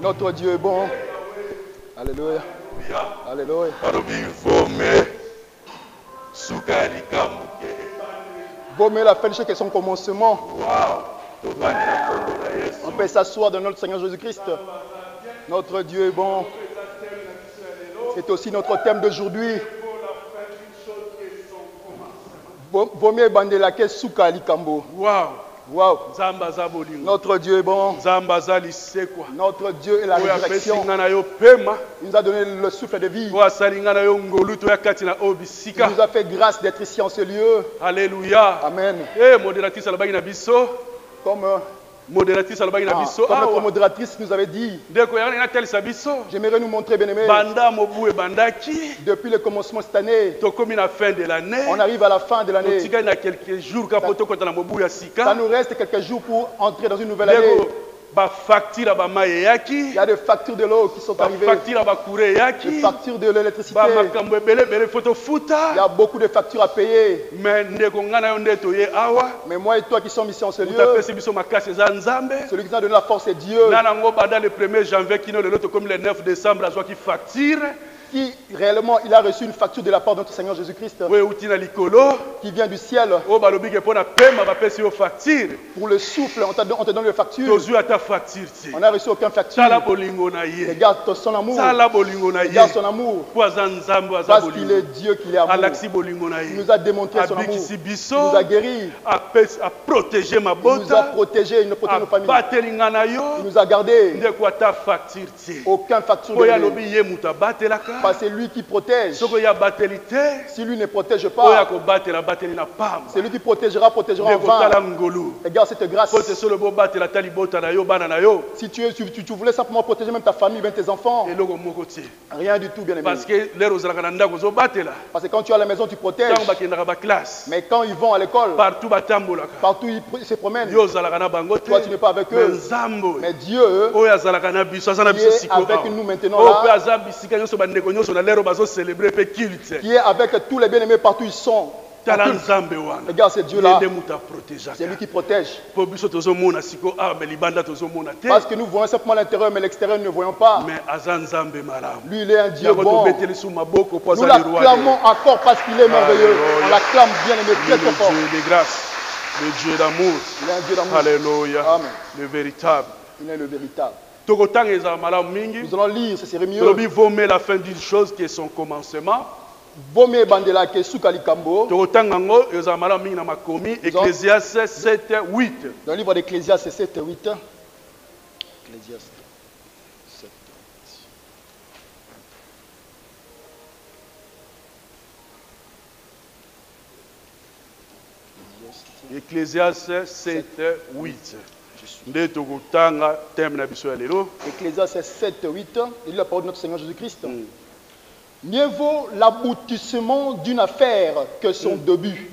Notre Dieu est bon. Alléluia. Alléluia. Vomé la fin de chaque son commencement. On peut s'asseoir dans notre Seigneur Jésus-Christ. Notre Dieu est bon. C'est aussi notre thème d'aujourd'hui. Vomé bandela ke souka likambo. Wow. Wow. Nzamba za bolingo. Notre Dieu est bon. Nzamba za lisekwa. Notre Dieu est la Oya résurrection. pesinga na yo pema. Il nous a donné le souffle de vie. Oya salinga na yo ngolu to ya kati na Il obisika. nous a fait grâce d'être ici en ce lieu. Alléluia. Amen. Eh, modératrice alobaki na biso. Comme, Modératrice alobaki na biso. comme notre modératrice nous avait dit, Ndeko ya na telisa biso. j'aimerais nous montrer, bien aimé, Banda mobu e bandaki. depuis le commencement de cette année, Tokomi na fin de l'année. on arrive à la fin de l'année. Totika na quelques jours ka poto kota na mobu ya Ça sika. nous reste quelques jours pour entrer dans une nouvelle année. Ndeko ba facture ba maye Il yaki. y a des factures de l'eau qui sont Ba arrivées, facture ba kure des yaki. factures de l'électricité. Ba makambo ebele bele photo Il y futa. a beaucoup de factures à payer. Mais ndeko ngana yo ndeto ye awa. Mais moi et toi qui sommes ici en ce lieu, Utapesi biso makasi za nzambe. celui qui nous a donné la force, c'est Dieu. Nana ngo bada le 1er janvier kino le loto comme le 9 décembre azwa ki facture. Qui réellement, il a reçu une facture de la part de notre Seigneur Jésus-Christ, We utina likolo. qui vient du ciel. O balobi ke pona pema ba pesi yo facture. Pour le souffle, on te donne les factures. Tozu ata facture ti. On n'a reçu aucune facture. Sala bolingo na ye. Regarde son amour. Sala bolingo na ye. Regarde son amour. Po aza nzambe aza Parce qu'il bolingo. est Dieu, qu'il est amour. Alaxi bolingo na Il ye. nous a démontré son amour. Abikisi Il biso. nous a guéris. A protéger ma Il nous a bota. protégés. Il nous protège nos familles. Bateli nga na Il yo. nous a gardés. Ndeko ata facture ti. Aucune facture Po de ya lui. lobi ye muta batelaka. Parce que c'est lui qui protège. Soko ya bateli te. Si lui ne protège Oya pas, ko batela bateli na pamba. c'est lui qui protégera en Ndeko tala vain. ngolu. Regarde cette grâce. Po te solo bo batela tali bota na yo bana na yo. Si tu voulais simplement protéger même ta famille, même tes enfants, Eloko moko ti. rien du tout, bien aimé. Parce que lero ozalaka na ndako zo batela. Parce que quand tu es à la maison, tu protèges. Ntango bakendaka ba classe. Mais quand ils vont à l'école, Partout batambolaka. partout ils se promènent. Yo ozalaka na bango te. Toi, tu n'es pas avec Mais eux. nzambo. Mais Dieu, Oyo azalaka na biso aza na qui biso est siko avec awa. nous maintenant Oyo mpe là, aza bisika nyonso bandeko nyonso na lero bazo célébrer pe culte. qui est avec tous les bien-aimés partout ils sont. Tala nzambe wana. Regarde, c'est Dieu là. Yende muta protégeaka. C'est lui qui protège. Po biso tozomona siko awa me libanda tozomona te. Parce que nous voyons simplement l'intérieur, mais l'extérieur, nous ne voyons pas. Mais aza nzambe malamu. Lui, il est un Dieu Yango bon. tobeteli su maboko po Nous aza le roi. l'acclamons encore parce qu'il est merveilleux. Alléluia. On l'acclame bien aimé, très très fort. Le Dieu de grâce, le Dieu d'amour. Il est un Dieu d'amour. Alléluia. Amen. Le véritable. Il est le véritable. Tokotanga ezala malamu mingi. Nous allons lire, ce serait mieux. Tolobi vomé la fin d'une chose qui est son commencement. Bomé Bandela Kesuka Likambo, Tokotanga ngo ezala malamu mingi na makomi. Ecclésiaste 7, 8. dans le livre d'Ecclésiaste 7, 8. Ecclésiaste 7, 8. Ecclésiaste 7, 8. Nde tokotanga thème na biso ya lelo. Ecclésiaste 7, 8. Il lit la parole de notre Seigneur Jésus-Christ. Mieux vaut l'aboutissement d'une affaire que son début.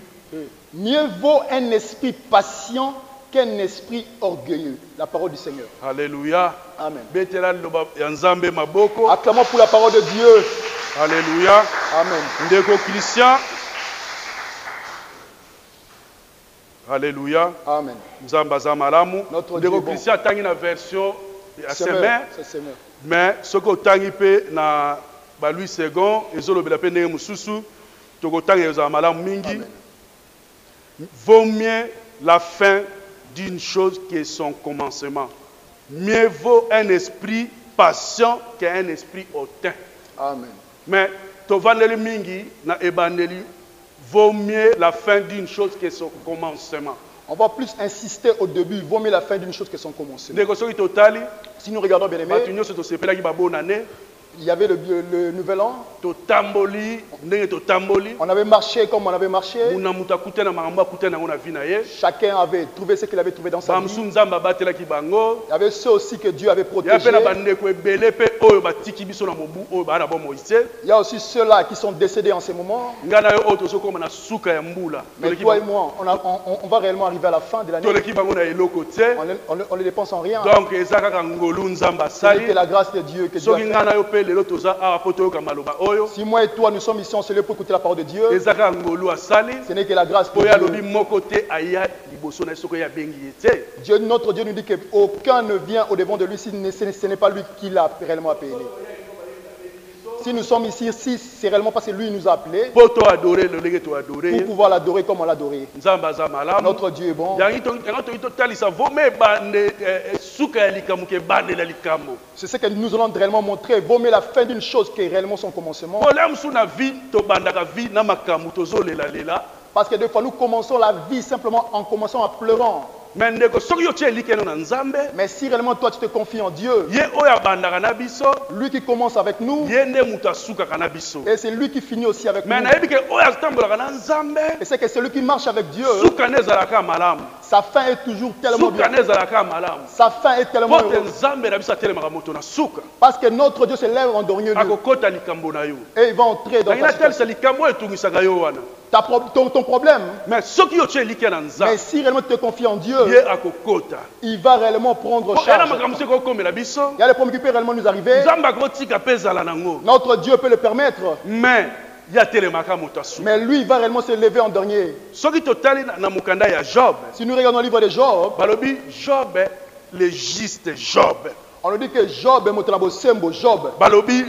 Mieux vaut un esprit patient qu'un esprit orgueilleux. La parole du Seigneur. Alléluia. Amen. Betela loba ya nzambe maboko. Acclamons pour la parole de Dieu. Alléluia. Amen. Ndeko Christian. Alléluia. Amen. Nzamba za malamu. Notre Ndeko Dieu bon. Christian tangi na version ya Semeur, semaine. c'est semeur. Mais soko otangi pe na ba Louis II ezolobela pe ndenge mosusu tokotanga ezala malamu mingi. Amen. Vaut mieux la fin d'une chose que son commencement. Mieux vaut un esprit patient qu'un esprit hautain. Amen. Mais tovandeli mingi na ebandeli vaut mieux la fin d'une chose que son commencement. On va plus insister au début. Vaut mieux la fin d'une chose que son commencement. Ndeko soki totali Si nous regardons bien bato aimé, nyonso tosepelaki babona ne il y avait le nouvel an. totamboli ndenge totamboli On avait marché comme on avait marché. muna mutu akutana makambo akutana yango na vi na ye Chacun avait trouvé ce qu'il avait trouvé dans sa bamosusu vie. nzambe abatelaki bango Il y avait ceux aussi que Dieu avait ya protégés. mpe na bandeko ebele mpe oyo batiki biso na mobu oyo baa na bo moïse Il y a aussi ceux-là qui sont décédés en ces moments. ngai na yo oyo tozokoma na suka ya mbula Mais toi et moi, on va réellement arriver à la fin de l'année. toleki bango na eloko te On les dépense en rien. donc eza kaka ngolu nzambe C'est asali la grâce de Dieu que Dieu a soki fait. ngai na yo mpe lelo toza awa mpo toyoka maloba oyo Si moi et toi nous sommes ici en ce lieu pour écouter la parole de Dieu, eza kaka ngolu asali ce n'est que la grâce de oyo alobi Dieu. moko te aya liboso na ye soki oyo abengi ye te Dieu. Notre Dieu nous dit qu'aucun ne vient au devant de lui si ce n'est pas lui qui l'a réellement appelé. Si nous sommes ici, si c'est réellement parce que lui nous a appelés mpo toadore lolenge toadore pour pouvoir l'adorer comme on l'adorait. nzambe aza malamu Notre Dieu est bon. yango toki totalisa vome ebande suka ya likambo ke ebandela likambo C'est ce que nous allons réellement montrer. Vaut mieux la fin d'une chose que réellement son commencement. kolia mosusu na vi tobandaka vi na makambo tozolelalela Parce que des fois nous commençons la vie simplement en commençant en pleurant. Mais ndeko soki yo tie likeno na Nzambe, Mais si réellement toi tu te confies en Dieu, ye oyo abandaka na biso, lui qui commence avec nous, ye nde mutu asukaka na biso. et c'est lui qui finit aussi avec Mais nous. nayebi ke oyo atambolaka na Nzambe, Et c'est que celui qui marche avec Dieu, suka ne ezalaka malamu. sa fin est toujours tellement Suka bien. ne ezalaka malamu. Sa fin est tellement Po te heureuse. Nzambe na biso atelemaka moto na suka. Parce que notre Dieu se lève en dernier lieu. Akokota likambo na yo. Et il va entrer dans Nangina ta situation. telisa likambo etungisaka yo wana. Ton problème. Mais soki yo tie like na Mais Nzambe, si réellement tu te confies en Dieu, ye akokota. il va réellement prendre Po ela charge. makambo soki okomela biso, Il y a les problèmes qui peuvent réellement nous arriver. Nzambe akotika pe ezala nango. Notre Dieu peut le permettre. Mais ya telemaka moto asuka. Mais lui, il va réellement se lever en dernier. Soki totali na mokanda ya Job, Si nous regardons le livre de Job, balobi Job, le juste Job. on nous dit que Job est Motonabo Sembo, Job. Balobi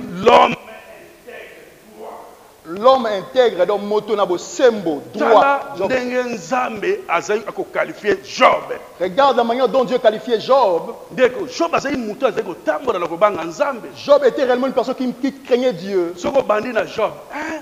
L'homme intègre, donc Motonabo Sembo, droit. tala Job. ndenge Nzambe azali akokalifie Job. Regarde la manière dont Dieu qualifiait Job. Ndeko Job azali mutu azali kotambola na kobanga Nzambe. Job était réellement une personne qui craignait Dieu. Soko bandi na Job,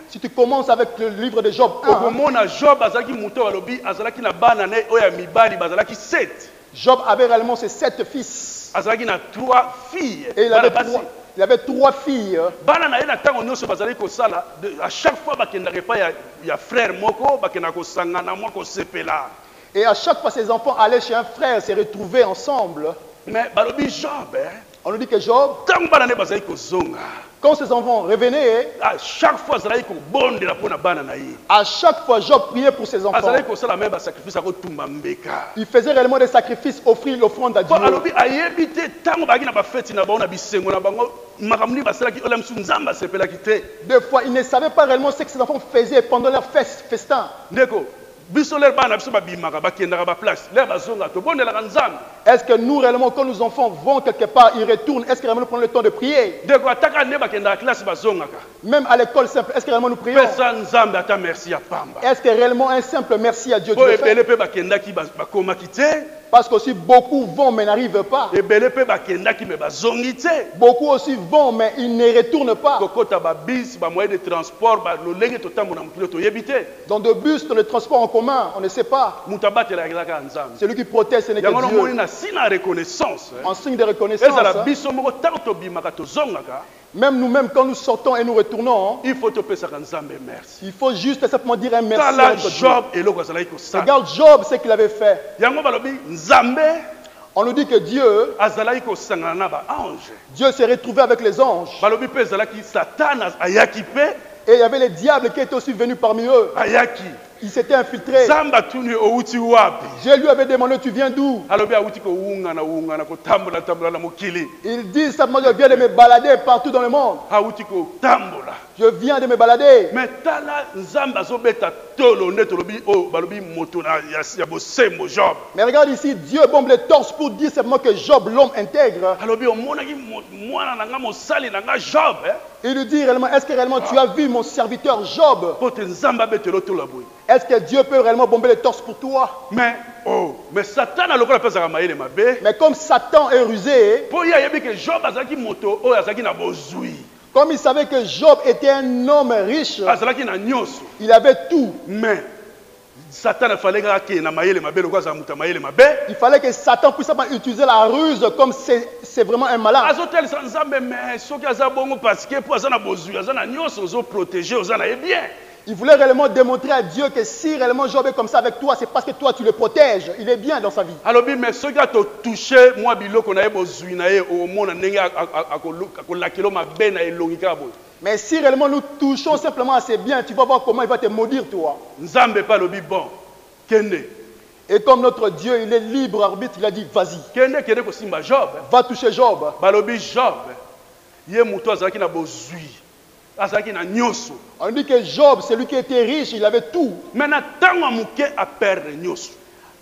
Si tu commences avec le livre de Job 1, okomona Job azalaki mutu balobi azalaki na bana ne oyo ya mibali bazalaki 7. Job avait réellement ses 7 fils. Azalaki na 3 filles. Et Bana basi. il avait 3 filles. Bana na ye na ntango nyonso bazali kosala à chaque fois bakendaka epai ya frère moko bakendaka kosangana mwa kosepela. Et à chaque fois, ses enfants allaient chez un frère, se retrouvaient ensemble. Mais balobi Job, On nous dit que Job, ntango bana ne bazali kozonga, quand ses enfants revenaient, à chaque fois azalaki kobondela mpo na bana na ye. à chaque fois, Job priait pour ses enfants. Azalaki kosala me basacrifice akotumba mbeka. Il faisait réellement des sacrifices, offrir l'offrande à Dieu. Po alobi ayebi te ntango bazalaki na bafeti na bango na bisengo na bango makambo nini basalaki ola mosusu Nzambe asepelaki te. Des fois, il ne savait pas réellement ce que ses enfants faisaient pendant leur festin. Ndeko biso lere bana biso babimaka bakendaka baplace lere bazonga tobondelaka Nzambe. Est-ce que nous, réellement, quand nos enfants vont quelque part, ils retournent, est-ce que réellement nous prenons le temps de prier? Ndeko ataka nde bakendaka classe bazongaka. Même à l'école simple, est-ce que réellement nous prions? Pesa Nzambe ata merci ya pamba. Est-ce que réellement un simple merci à Dieu tu Po le fais? ebele mpe bakendaki bakomaki te. Parce qu'aussi beaucoup vont mais n'arrivent pas. Ebele mpe bakendaki me bazongi te. Beaucoup aussi vont mais ils ne retournent pas. Kokota babisi bamoyen de transport balolenge totambola na mokili toyebi te. Dans de bus, dans le transport en commun, on ne sait pas. Moto abatela ezalaka Nzambe. Celui qui protège, ce n'est que Yango nomoni Dieu. na sina reconnaissance. En signe de reconnaissance, Ezala biso moko ntango tobimaka tozongaka, même nous-mêmes, quand nous sortons et nous retournons, il faut topesaka Nzambe merci. il faut juste simplement dire un merci à Tala notre Dieu. Job eloko azalaki kosala. Regarde Job, ce qu'il avait fait. Yango balobi Nzambe On nous dit que Dieu, azalaki kosangana na baange. Dieu s'est retrouvé avec les anges. Balobi mpe ezalaki Satan ayaki mpe Et il y avait les diables qui étaient aussi venus parmi eux. ayaki. Il s'était infiltré. Nzambe atuni outi wapi. Dieu lui avait demandé, tu viens d'où? Alobi awuti koungana kotambola na mokili. Il dit simplement, je viens de me balader partout dans le monde. Awuti kotambola. Je viens de me balader. Mais tala Nzambe azobeta tolo nde tolobi o balobi moto na ya bosembo Job. Mais regarde ici, Dieu bombe les torses pour dire simplement que Job, l'homme intègre, Alobi omonaki mwana nanga mosali nanga Job. il lui dit réellement, est-ce que réellement tu as vu mon serviteur Job? Po te Nzambe abetelo tolo boy. Est-ce que Dieu peut réellement bomber les torses pour toi? Mais Satan alokola pesa mayele mabe. Mais comme Satan est rusé, Po ya yebi que Job azaki moto o azaki na bozui. comme il savait que Job était un homme riche, Azalaki na nyonso. il avait tout. Mais Satan a fallu que na mayele mabe lokwa za muta mayele mabe. Il fallait que Satan puisse utiliser la ruse comme c'est vraiment un malade. Azotel sa Nzambe mais soki azabongo parce que po azana bozui azana nyonso zo protéger ozana e bien. Il voulait réellement démontrer à Dieu que si réellement Job est comme ça avec toi, c'est parce que toi tu le protèges. Il est bien dans sa vie. Alors mais soki ato toucher moi biloko na e bozui na e o mona ndenge akolakelo mabe na elongika boy. Mais si réellement nous touchons simplement à ses biens, tu vas voir comment il va te maudire toi. Nzambe pa lobi bon. Kende. Et comme notre Dieu, il est libre arbitre, il a dit vas-y. Kende ko simba Job. Va toucher Job. Balobi Job. Ye muto azalaki na bozui. Azalaki na nyonso. On dit que Job, celui qui était riche, il avait tout. Mais na tango muke a perdre nyonso.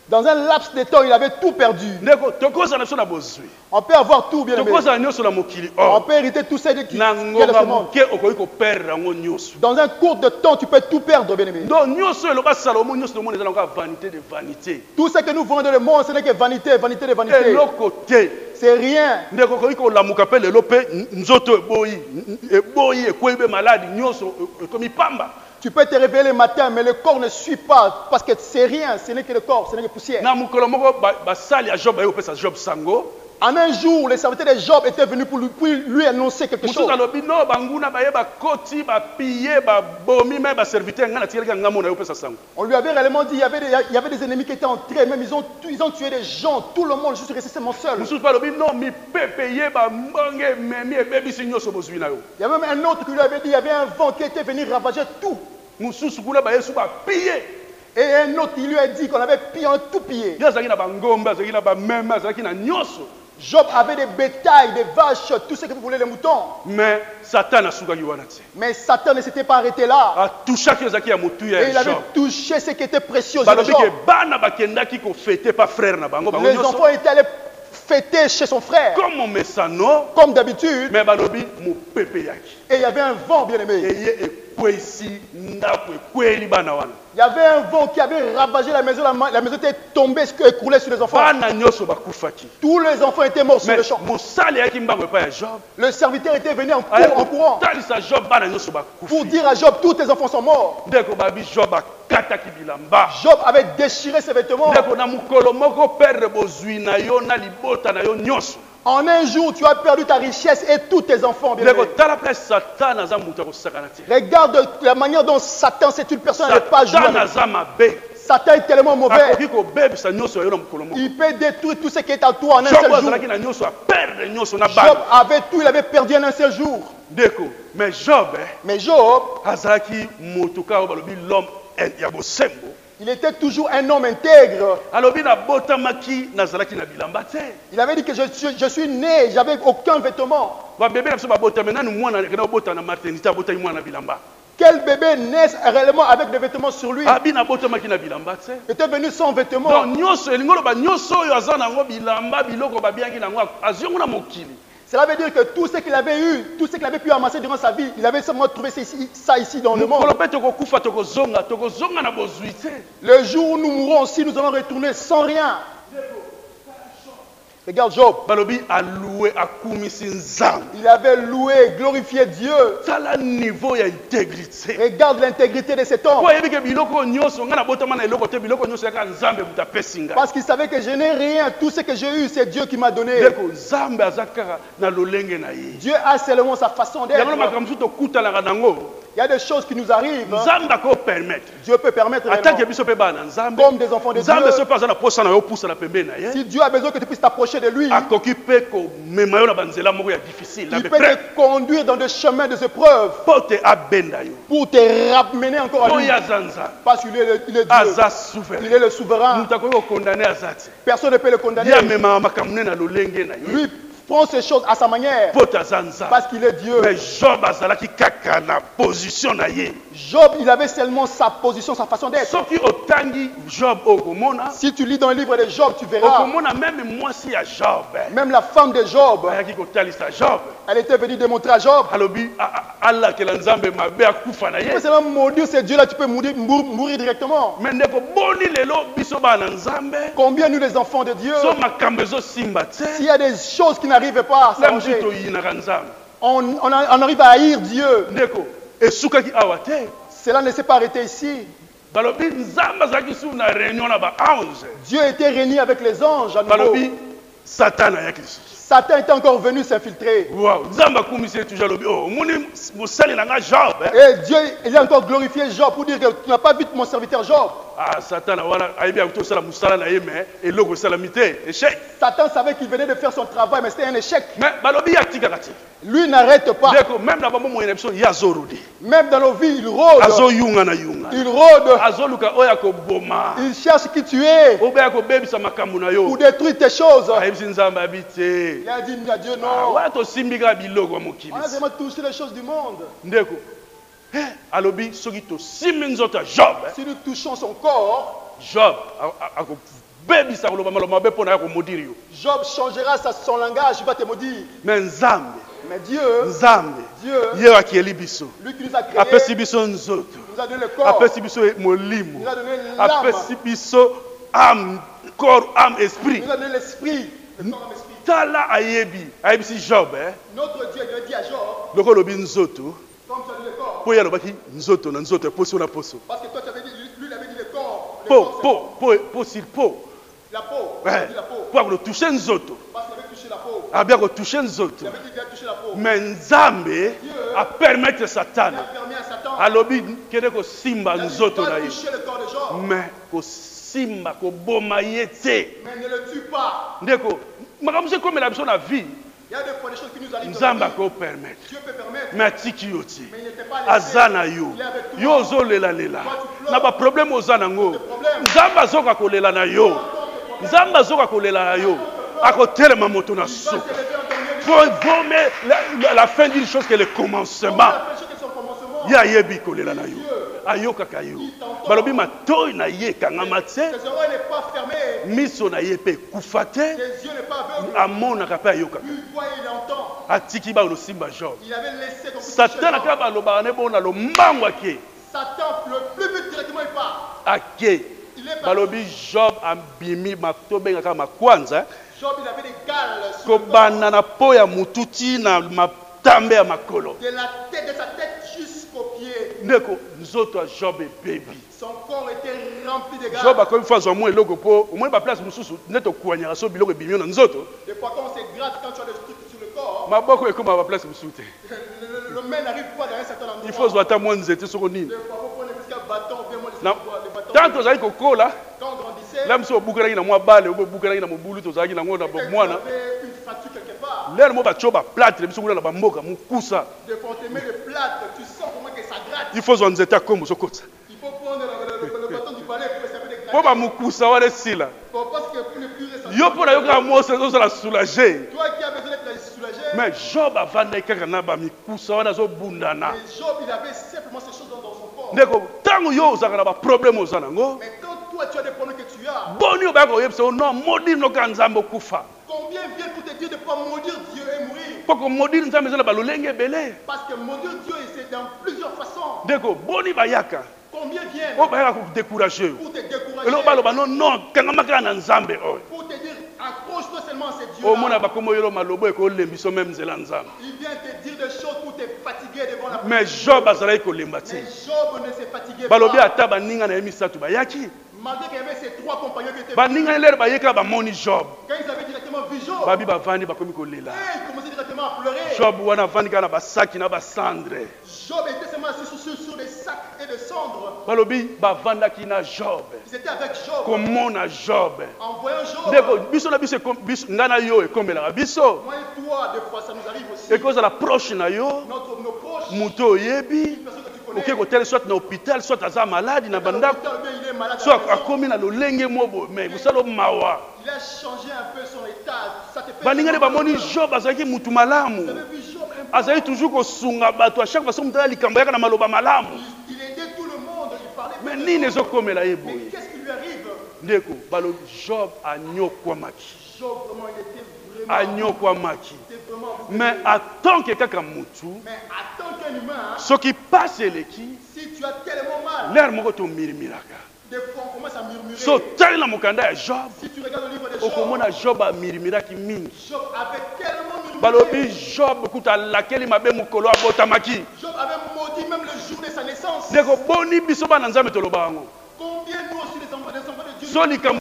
Dans un laps de temps, il avait tout perdu. Ndeko tokoza na so na bozui. On peut avoir tout, bien aimé. Tokoza nyonso na mokili. On peut hériter tout ce qui est Na de ngonga ce monde. muke okoki ko perdre ngo nyonso. Dans un court de temps, tu peux tout perdre, bien aimé. Donc nyonso eloba Salomo nyonso le monde ezala ka vanité de vanité. Tout ce que nous voyons dans le monde, ce n'est que vanité, vanité de vanité. Eloko te. C'est rien. Ndeko okoki ko lamuka pe lelo pe nzoto eboyi. Eboyi ekwebi maladi nyonso ekomi pamba. Tu peux te réveiller le matin, mais le corps ne suit pas, parce que c'est rien, ce n'est que le corps, ce n'est que poussière. Na mukolo moko basali ya Job bayo pesa Job sango. En un jour, les serviteurs de Job étaient venus pour lui annoncer quelque chose. Mususu alobi no banguna baye ba koti ba piller ba bomi mais ba serviteur ngana tieleka ngamo na yo pesa sango. On lui avait réellement dit, il y avait des ennemis qui étaient entrés, même ils ont tué des gens, tout le monde, je suis resté seulement seul. Mususu alobi no mi pepe ba mbonge memi e bebi sinyo so bozwi na yo. Il y a même un autre qui lui avait dit, il y avait un vent qui était venu ravager tout. Mususu kula baye su ba piller. Et un autre, il lui a dit qu'on avait pillé, tout pillé. Yo zaki na bangomba, zaki na ba meme, zaki na nyoso. Job avait des bétails, des vaches, tout ce que vous voulez, les moutons. Mais Satan a souga yuanati. Mais Satan ne s'était pas arrêté là. A touché que zaki ya mutu ya. Et il avait touché ce qui était précieux. Balobi ke bana bakenda ki ko fêter pas frère na bango bango. Les enfants étaient allés fêter chez son frère. Comme on met ça non. Comme d'habitude. Mais balobi mo pepe yaki. Et il y avait un vent, bien aimé. Il y avait un vent qui avait ravagé la maison était tombée, écroulée sur les enfants. Tous les enfants étaient morts sur le champ. Le serviteur était venu en courant pour dire à Job, tous tes enfants sont morts. Job avait déchiré ses vêtements. En un jour, tu as perdu ta richesse et tous tes enfants. Regarde la manière dont Satan, c'est une personne, n'est pas jouée. Satan est tellement mauvais. Il peut détruire tout ce qui est à toi en un seul jour. Job avait tout, il avait perdu en un seul jour. Mais Job, il était toujours un homme intègre. Il avait dit que je suis né, j'avais aucun vêtement. Quel bébé naît réellement avec des vêtements sur lui? Il était venu sans vêtements. Cela veut dire que tout ce qu'il avait eu, tout ce qu'il avait pu amasser durant sa vie, il avait seulement trouvé ça ici dans le monde. Le jour où nous mourrons aussi, nous allons retourner sans rien. Regarde Job. Il avait loué, glorifié Dieu. Regarde l'intégrité de cet homme. Parce qu'il savait que je n'ai rien. Tout ce que j'ai eu, c'est Dieu qui m'a donné. Dieu a seulement sa façon d'être. Il y a des choses qui nous arrivent. Dieu peut permettre. Comme des enfants de Dieu. Si Dieu a besoin que tu puisses t'approcher de lui, il peut te conduire dans des chemins de épreuves pour te ramener encore à lui. Parce qu'il est Dieu. Il est le souverain. Personne ne peut le condamner. Lui prend ces choses à sa manière. Parce qu'il est Dieu. Mais Job Job, il avait seulement sa position, sa façon d'être. Si tu lis dans le livre de Job, tu verras. Même la femme de Job, elle était venue démontrer à Job. Tu peux seulement maudire ce Dieu-là, tu peux mourir directement. Combien nous les enfants de Dieu, s'il y a des choses qui n'arrivent pas à s'arranger, on arrive à haïr Dieu. Cela ne s'est pas arrêté ici. Dieu était réuni avec les anges à nouveau. Satan était encore venu s'infiltrer. Et Dieu, il a encore glorifié Job pour dire que tu n'as pas vu mon serviteur Job. Satan savait qu'il venait de faire son travail, mais c'était un échec. Lui n'arrête pas. Même dans nos vies, il rôde. Il rôde. Il cherche qui tu es pour détruire tes choses. Il a dit à Dieu non. On a vraiment touché les choses du monde. Si nous touchons son corps, Job changera son langage, il va te maudire. Mais Dieu, lui qui nous a créés, nous a donné le corps, nous a donné l'âme, corps, âme, esprit. Nous a donné l'esprit. Notre Dieu dit à Job, comme tu as dit le corps, po ya lobaki nzoto na nzoto poso na poso. Parce que toi tu avais dit, lui il avait dit le corps. Po sur po. La peau. Ouais. La peau. Pour le toucher nzoto. Parce qu'il avait touché la peau. A bien toucher nzoto. Il avait dit qu'il a touché la peau. Mais Nzambe a permettre Satan. Il a permis à Satan. Alobi kede ko simba nzoto na de ye. toucher le corps de Job. Mais ko simba ko boma yete. Mais ne le tue pas. Ndeko, makamuse comme la biso na vie. Il y a des fois des choses qui nous arrivent. Nzamba ko permettre. Dieu peut permettre. Mais atiki yoti. Mais il n'était pas laissé. Azana yo. Il est avec toi. Yo zo lela. Na ba problème ozana ngo. Nzamba zoka ko lela na yo. Nzamba zoka ko lela na yo. Akotelema moto na soka. Faut vomir la fin d'une chose que le commencement. Ya yebi ko lela na yo. Ayoka kayo. Balobi matoy na ye kangama tse. Ses oreilles n'est pas fermées. Miso na ye pe kufate. Ses yeux n'est pas aveugles. Amona ka pe ayoka. Il voit et il entend. Atiki ba lo simba Job. Il avait laissé donc Satan aka ba lo ba ne bona lo mangwa ke. Satan le plus vite directement il part. Ake. Il est parti. Balobi Job ambimi maktobe ngaka makwanza. Job il avait des gales sur Ko banana po ya mututi na matambe ya makolo. de la tête de sa tête jusqu'aux pieds. Ndeko nzoto ya Job e baby. Son corps était rempli de gales. Job akomi fois zo mo eloko po o mo ba place mususu neto kuanyaka so biloko bimio na nzoto. Des fois quand on se gratte quand tu as des trucs sur le corps, Maboko ekoma ba place musute. le main n'arrive pas dans un certain endroit. Il faut zo ata mo nzete soko nini. Des fois on prend un bâton, bien moi Na les bâtons. tant ozali kokola Quand on grandissait, la mso obukelaki na mwa bale obukelaki na mobulu tozalaki nango na il mwana. avait une fracture quelque part. Lelo mo bacho ba plate biso kuna na bamboka mukusa. Des fois on te met le plâtre, tu sens comment que ça gratte. Il faut zo nzete akombo sokota. Il faut prendre le bâton du balai pour que ça fait des Po grattes. ba mukusa wale sila. Parce que pour ne plus ressentir. Yo po na yo ka mo se zo la soulager. Toi qui as besoin d'être soulagé. Mais Job avanda kaka na ba mikusa wana zo bundana. Mais Job, il avait simplement ces choses dans son corps. Ndeko tango yo ozaka na ba problème ozana ngo. Mais quand toi tu as des problèmes que tu as, Boni o ba ko yebse o no modi no ka nzambo kufa. combien viennent pour te dire de ne pas maudire Dieu et mourir? Poko modi nzambe zo na ba lolenge belé. Parce que maudire Dieu, c'est dans plusieurs façons. Ndeko boni bayaka. Combien viennent O bayaka ko décourager. pour te décourager? Elo ba lo ba non kanga maka na nzambe o. Pour te dire, accroche-toi seulement à ces O mona dieux-là. ba komo yelo malobo e ko lembiso même nzela nzambe. Il vient te dire des choses pour te fatiguer devant la Mais Job azalaki kolemba te. Mais Job ne s'est fatigué Balobi pas. ata baninga na ye misatu bayaki. Malgré qu'il y avait ces trois compagnons qui étaient Baninga lere bayeka bamoni Job. quand ils avaient directement vu Job, Babi bavandi bakomi kolela. ils commençaient directement à pleurer. Job wana avandi kaka na basaki na basandre. Job était seulement assis sur des sacs et des cendres. Balobi bavandaki na Job. Ils étaient avec Job. Komona Job. En voyant Job, Ndeko biso na biso nga na yo ekomelaka biso. moi et toi, des fois, ça nous arrive aussi. Ekozala proche na yo. Nos proches, Moto oyebi. une personne que tu connais, Oke kotele soit na hôpital soit aza malade na dans bandako. l'hôpital, bien, il est malade à la Soit maison. akomi na lolenge mobo mais bosalo mawa. Il a changé un peu son état. Ça te fait Baninga ne bamoni Job azalaki mutu malamu. Vous avez vu Job un peu. Azali toujours kosunga bato à chaque fois mutala likambo yaka na maloba malamu. Il aidait tout le monde. Il parlait Mais bien de nini Job. ezokomela ye Mais boye. qu'est-ce qui lui arrive? Ndeko balo Job anyokwamaki. Job, vraiment, il était vraiment. Anyokwamaki. Il était vraiment. Mais en tant que kaka mutu, Mais en tant qu'un humain, ce qui passe eleki, si tu as tellement mal, l'air moko to mirimiraka. des fois on commence à murmurer. So tali na mokanda ya Job, Si tu regardes le livre de Job, okomona Job amirimiraki mingi. Job avait tellement murmuré. Balobi Job kuta lakeli mabe mukolo abotamaki. Job avait maudit même le jour de sa naissance. Ndeko boni biso bana nzambe toloba yango. Combien nous aussi les enfants de Dieu. So likambo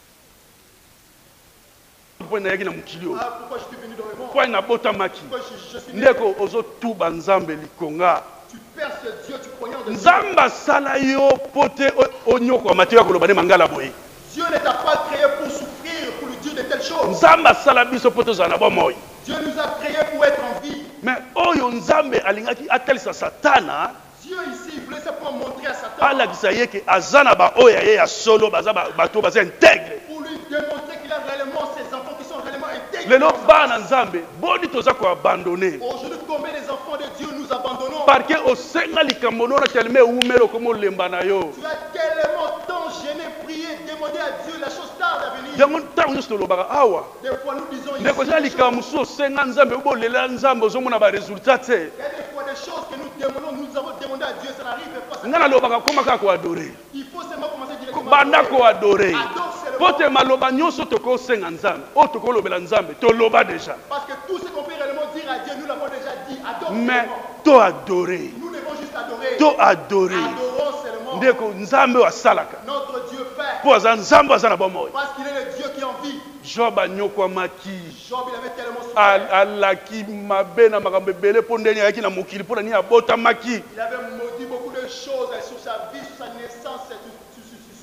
po na yaki na mukili o. Ah, pourquoi je suis venu dans le monde? Po na botamaki. Pourquoi je suis né? Ndeko ozotuba nzambe likonga. Tu perces Dieu, tu poignardes Dieu. Nzamba sala yo pote onyoko mateo ya koloba ne mangala boye. Dieu ne t'a pas créé pour souffrir, pour lui dire de telles choses. Nzamba sala biso poto za na bomoy. Dieu nous a créés pour être en vie. Mais oyo nzambe alingaki atalisa satana Dieu ici, il voulait simplement montrer à Satan, alakisa ye ke azana ba oyo ya ye ya solo baza bato baza intègre. pour lui démontrer qu'il a réellement ses enfants qui sont réellement intègres. Lelo bana nzambe boni toza ko abandonner. Aujourd'hui, combien les enfants de Dieu nous abandonnons? Parce que osenga likambo nona tellement umelo komo lemba na yo. Tu as tellement tant gêné, prié, demandé à Dieu, la chose tarde à venir. Yango ntango nyonso tolobaka awa. Des fois, nous disons ici, Ndeko za des likambo choses. mosusu osenga nzambe obolela nzambe ozomona ba résultat te. Il y a des fois des choses que nous demandons, nous avons demandé à Dieu, ça n'arrive pas. Nga nalobaka koma kaka koadore. Il faut seulement commencer directement. Banda koadore. Adore seulement. Pote maloba nyonso tokosenga nzambe oyo tokolobela nzambe toloba déjà. Parce que tout ce qu'on peut réellement dire à Dieu, nous l'avons déjà dit. Adore Mais seulement. to adorer. Nous devons juste adorer. to adorer. Adorons seulement Ndeko nzambe wa salaka. notre Dieu fait. Po za nzambe za na bomoi. Parce qu'il est le Dieu qui en vit. Job anyokwa maki. Job, il avait tellement souffert. Alaki mabe na makambe bele po ndeni yaki na mokili po na ni abota maki. Il avait maudit beaucoup de choses sur sa vie, sur sa naissance,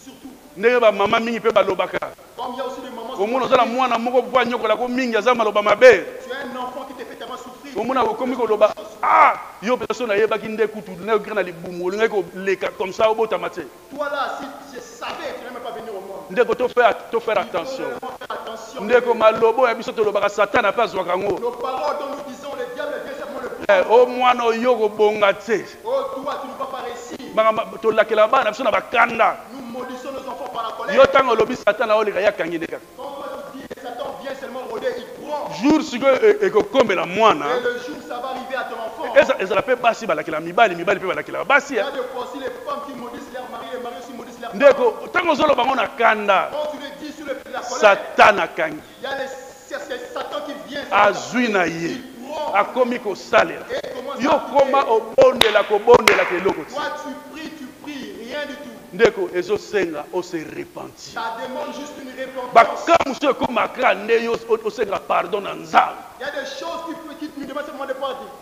surtout. Ndenge ba mama mingi pe balobaka. Comme il y a aussi des mamans. Omona ozala mwana moko po anyokola ko mingi aza maloba mabe. Tu as un enfant qui te fait tellement souffrir. Omona okomi koloba yo personne ayebaki nde kutu ne grana libumu olinga ko leka comme ça obota mate. Toi là, si je savais, tu n'allais même pas venir au monde. Ndeko to faire attention. Il faut faire attention. Ndeko malobo ya biso to lobaka satana pa zwa kango. Nos paroles dont nous disons, le diable vient simplement le prendre. O mwana oyo ko bonga te. Oh, toi, tu ne vas pas réussir. Banga to lakela bana biso na bakanda. Nous maudissons nos enfants par la colère. Yo tango lobi satana oleka ya kangi ndeka. Quand toi tu dis, Satan vient seulement rôder, il prend. Jour siko ekokomela mwana. Et le jour ça va arriver à ton enfant. Ezala pe basi balakela mibali pe balakela basi. Il y a des fois aussi les femmes qui maudissent leur mari, les maris aussi maudissent leur femme. Ndeko tango zolo bango na kanda. Quand tu le dis sur le pied de la colère, Satana kangi. il y a c'est Satan qui vient. Azui na ye. Il prend. Akomi ko salela. Et commence Yo à koma obondela keloko. toi tu pries, rien du tout. Ndeko ezo senga o se repentir. Ça demande juste une repentance. Bakamuso koma kande yo o senga pardon na nzambe. Il y a des choses qui nous demandent seulement de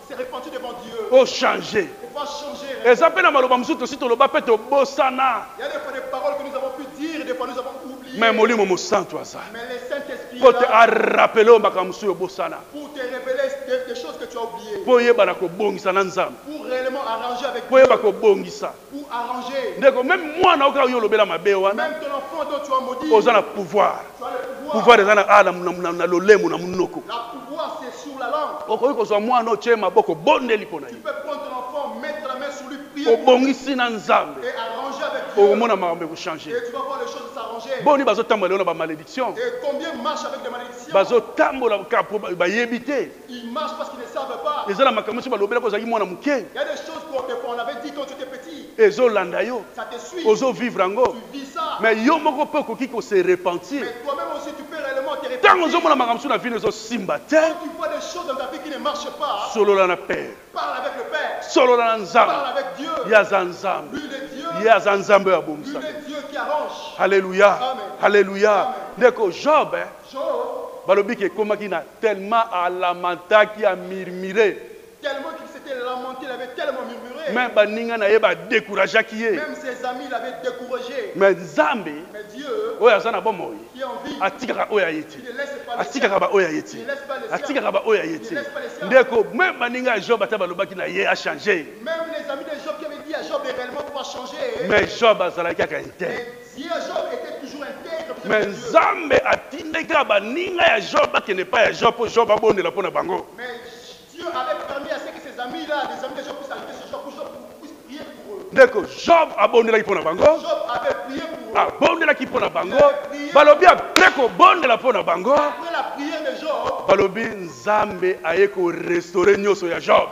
se repentir devant Dieu. O changer. Il faut pas changer. Eza pe na maloba musuto si to loba pe to bosana. Il y a des fois des paroles que nous avons pu dire, des fois nous avons oublié. Mais molimo mo santo aza. Mais le Saint-Esprit Po est te là rappeler makamuso yo bosana. pour te révéler des choses que tu as oubliées. Po yeba na ko bongisa na nzambe. Pour réellement arranger avec Po Dieu. yeba ko bongisa. Pour arranger. Ndeko même mwana oka yo lobela mabe wana. Même ton enfant dont tu as maudit. Oza na pouvoir. Tu as le pouvoir. Pouvoir eza na ala na lolemo na munoko. La pouvoir c'est sur la langue. Okoki kozwa mwana otie maboko bondeli mpona Tu ye. peux prendre ton enfant, mettre la main sur lui, prier pour lui Obongisi na nzambe. et arranger avec Dieu. Okomona makambo ekochange. Et tu vas voir les choses s'arranger. Boni bazotambola lelo na bamalédiction. Et combien marchent avec des malédictions? Bazotambola kapo bayebi te. Ils marchent parce qu'ils ne savent pas. Eza na makambo so balobela kozalaki mwana moke. Il y a des choses qu'on avait dit quand tu étais petit. Ezolanda yo. Ça te suit. Ozovivre yango. Tu vis ça. Mais yo moko mpe okoki kose repentir. Mais toi-même aussi, tu peux réellement te Ntango repentir. ozomona makambo so na vie ezosimba te. Quand tu vois des choses dans ta vie qui ne marchent pas, Solola na Père. parle avec le Père. Solola na Parle nzambe. avec Dieu. Yaza nzambe. Lui, le Dieu. Yaza nzambe ya Lui, bomisa. le Dieu qui arrange. Alléluia. Amen. Alléluia. Amen. Ndeko Job, Job, balobi ke komaki na tellement alamataki a murmuré. tellement qu'il s'était lamenté, il avait tellement murmuré. Même baninga na ye ba décourageaki ye. Même ses amis l'avaient découragé. Mais nzambe Mais Dieu, oyo aza na bomoi qui est en vie, atikaka oyo aye te. il ne laisse pas les siens. Atikaka ba oyo aye te. Il ne laisse pas les siens. Atikaka ba oyo aye te. Ndeko même baninga ya Job ata balobaki na ye a changé. Même les amis de Job qui avaient dit à Job de réellement pouvoir changer. Mais Job azalaki kaka intègre. Mais Dieu, Job était toujours intègre. Mais nzambe atindaki ka baninga ya Job akende pa ya Job po Job abondela mpona bango. Mais Dieu avait permis à ce que ses amis-là, des amis de Job, puissent arriver sur Job pour Job puisse prier pour eux. Ndeko Job abondelaki mpona bango. Job avait prié pour eux. Abondelaki mpona bango. Balobi après kobondela mpona bango. Après la prière de Job, Balobi nzambe aye korestore nyonso ya Job.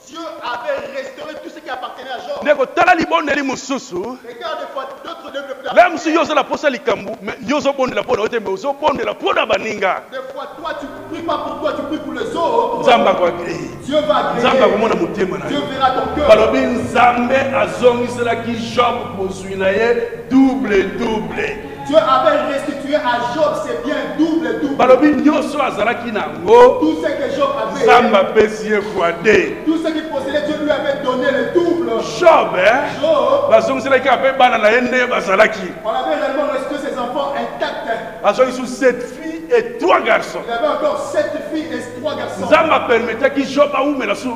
Dieu avait restauré tout ce qui appartenait à Job. Ndeko tala libondeli mosusu. Regarde des fois d'autres développeurs. Même si yo ozala posa likambu, mais yo ozobondela mpona ote, mais ozobondela mpona baninga. Des fois, toi, tu ne pries pas pour toi, tu pries pour les autres. Nzambe akoagree. Dieu va agréer. Nzambe akomona motema na Dieu yo. verra ton cœur. Balobi nzambe azongiselaki Job bozwi na ye double. Dieu avait restitué à Job ses biens double. Balobi nyonso azalaki nango. Tout ce que Job avait, Nzambe apesi ye fois 2. tout ce qu'il possédait, Dieu lui avait donné le double. Job, Job, bazongiselaki ape bana na ye nde bazalaki. on avait réellement restitué ses enfants intacts. Azongi sous 7 filles et 3 garçons. Il avait encore 7 filles et 3 garçons. Nzambe apermetaki Job aumela su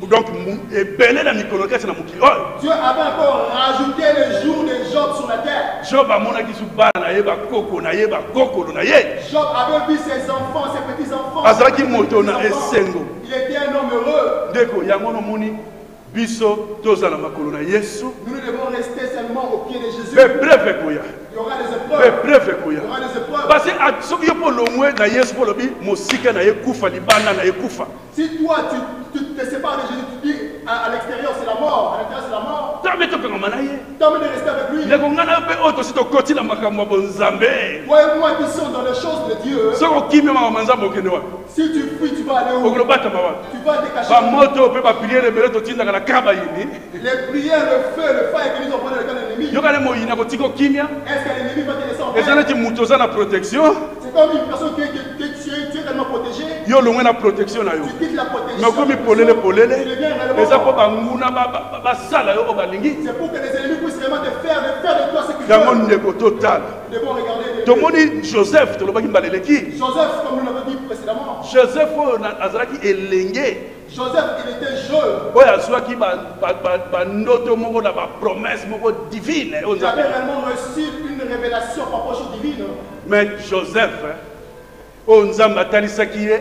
donc ebele na mikolo kati na mokili oyo. Dieu avait encore rajouté les jours de Job sur la terre. Job amonaki su bana na ye bakoko na ye bakokolo na ye. Job avait vu ses enfants, ses petits-enfants. Azalaki moto na esengo. Il était un homme heureux. Ndeko yango nomoni biso tozala makolo na Yesu. Nous devons rester seulement au pied de Jésus. Pe bref ekoya. Il y aura des Pe épreuves. bref Il ekoya. y aura des épreuves. Parce que soki yo po longwe na Yesu po lobi mosika na ye kufa libanda na ye kufa. Si toi, tu te sépares de Jésus, tu dis à l'extérieur c'est la mort, à l'intérieur c'est la mort. Tamé to kanga manaye. Tamé de rester avec lui. Le kongana pe auto sito koti la makambo bonzambe. Toi et moi qui sommes dans les choses de Dieu. Soko kimi ma manzambo kenwa. Si tu fuis, tu vas aller où? Okolo bata mawa. Tu vas te cacher. Ba moto pe ba prière bele to tinda kana kaba yini. Les prières, le feu, le fire que nous avons dans le camp de l'ennemi. Yo kana mo yina ko tiko kimia. Est-ce que l'ennemi va te laisser en paix? Ezana ti muto za na protection. C'est comme une personne qui tu es tellement protégé. Yo lo na protection na yo. Tu quittes la protection. Mais comme polele polele. Tu deviens réellement. Eza po banguna ba sala yo balingi. C'est pour que les ennemis puissent vraiment te faire de toi ce que tu Yango veux. ndeko total. Nous devons regarder. Tomoni Joseph to lobaki mbaleleki. Joseph, comme nous l'avons dit précédemment. Joseph azalaki elenge. Joseph, il était jeune. Oyo azwaki bandoto moko na bapromesse moko divine. Il avait réellement reçu une révélation par rapport aux choses divines. Mais Joseph, oyo Nzambe atalisaki ye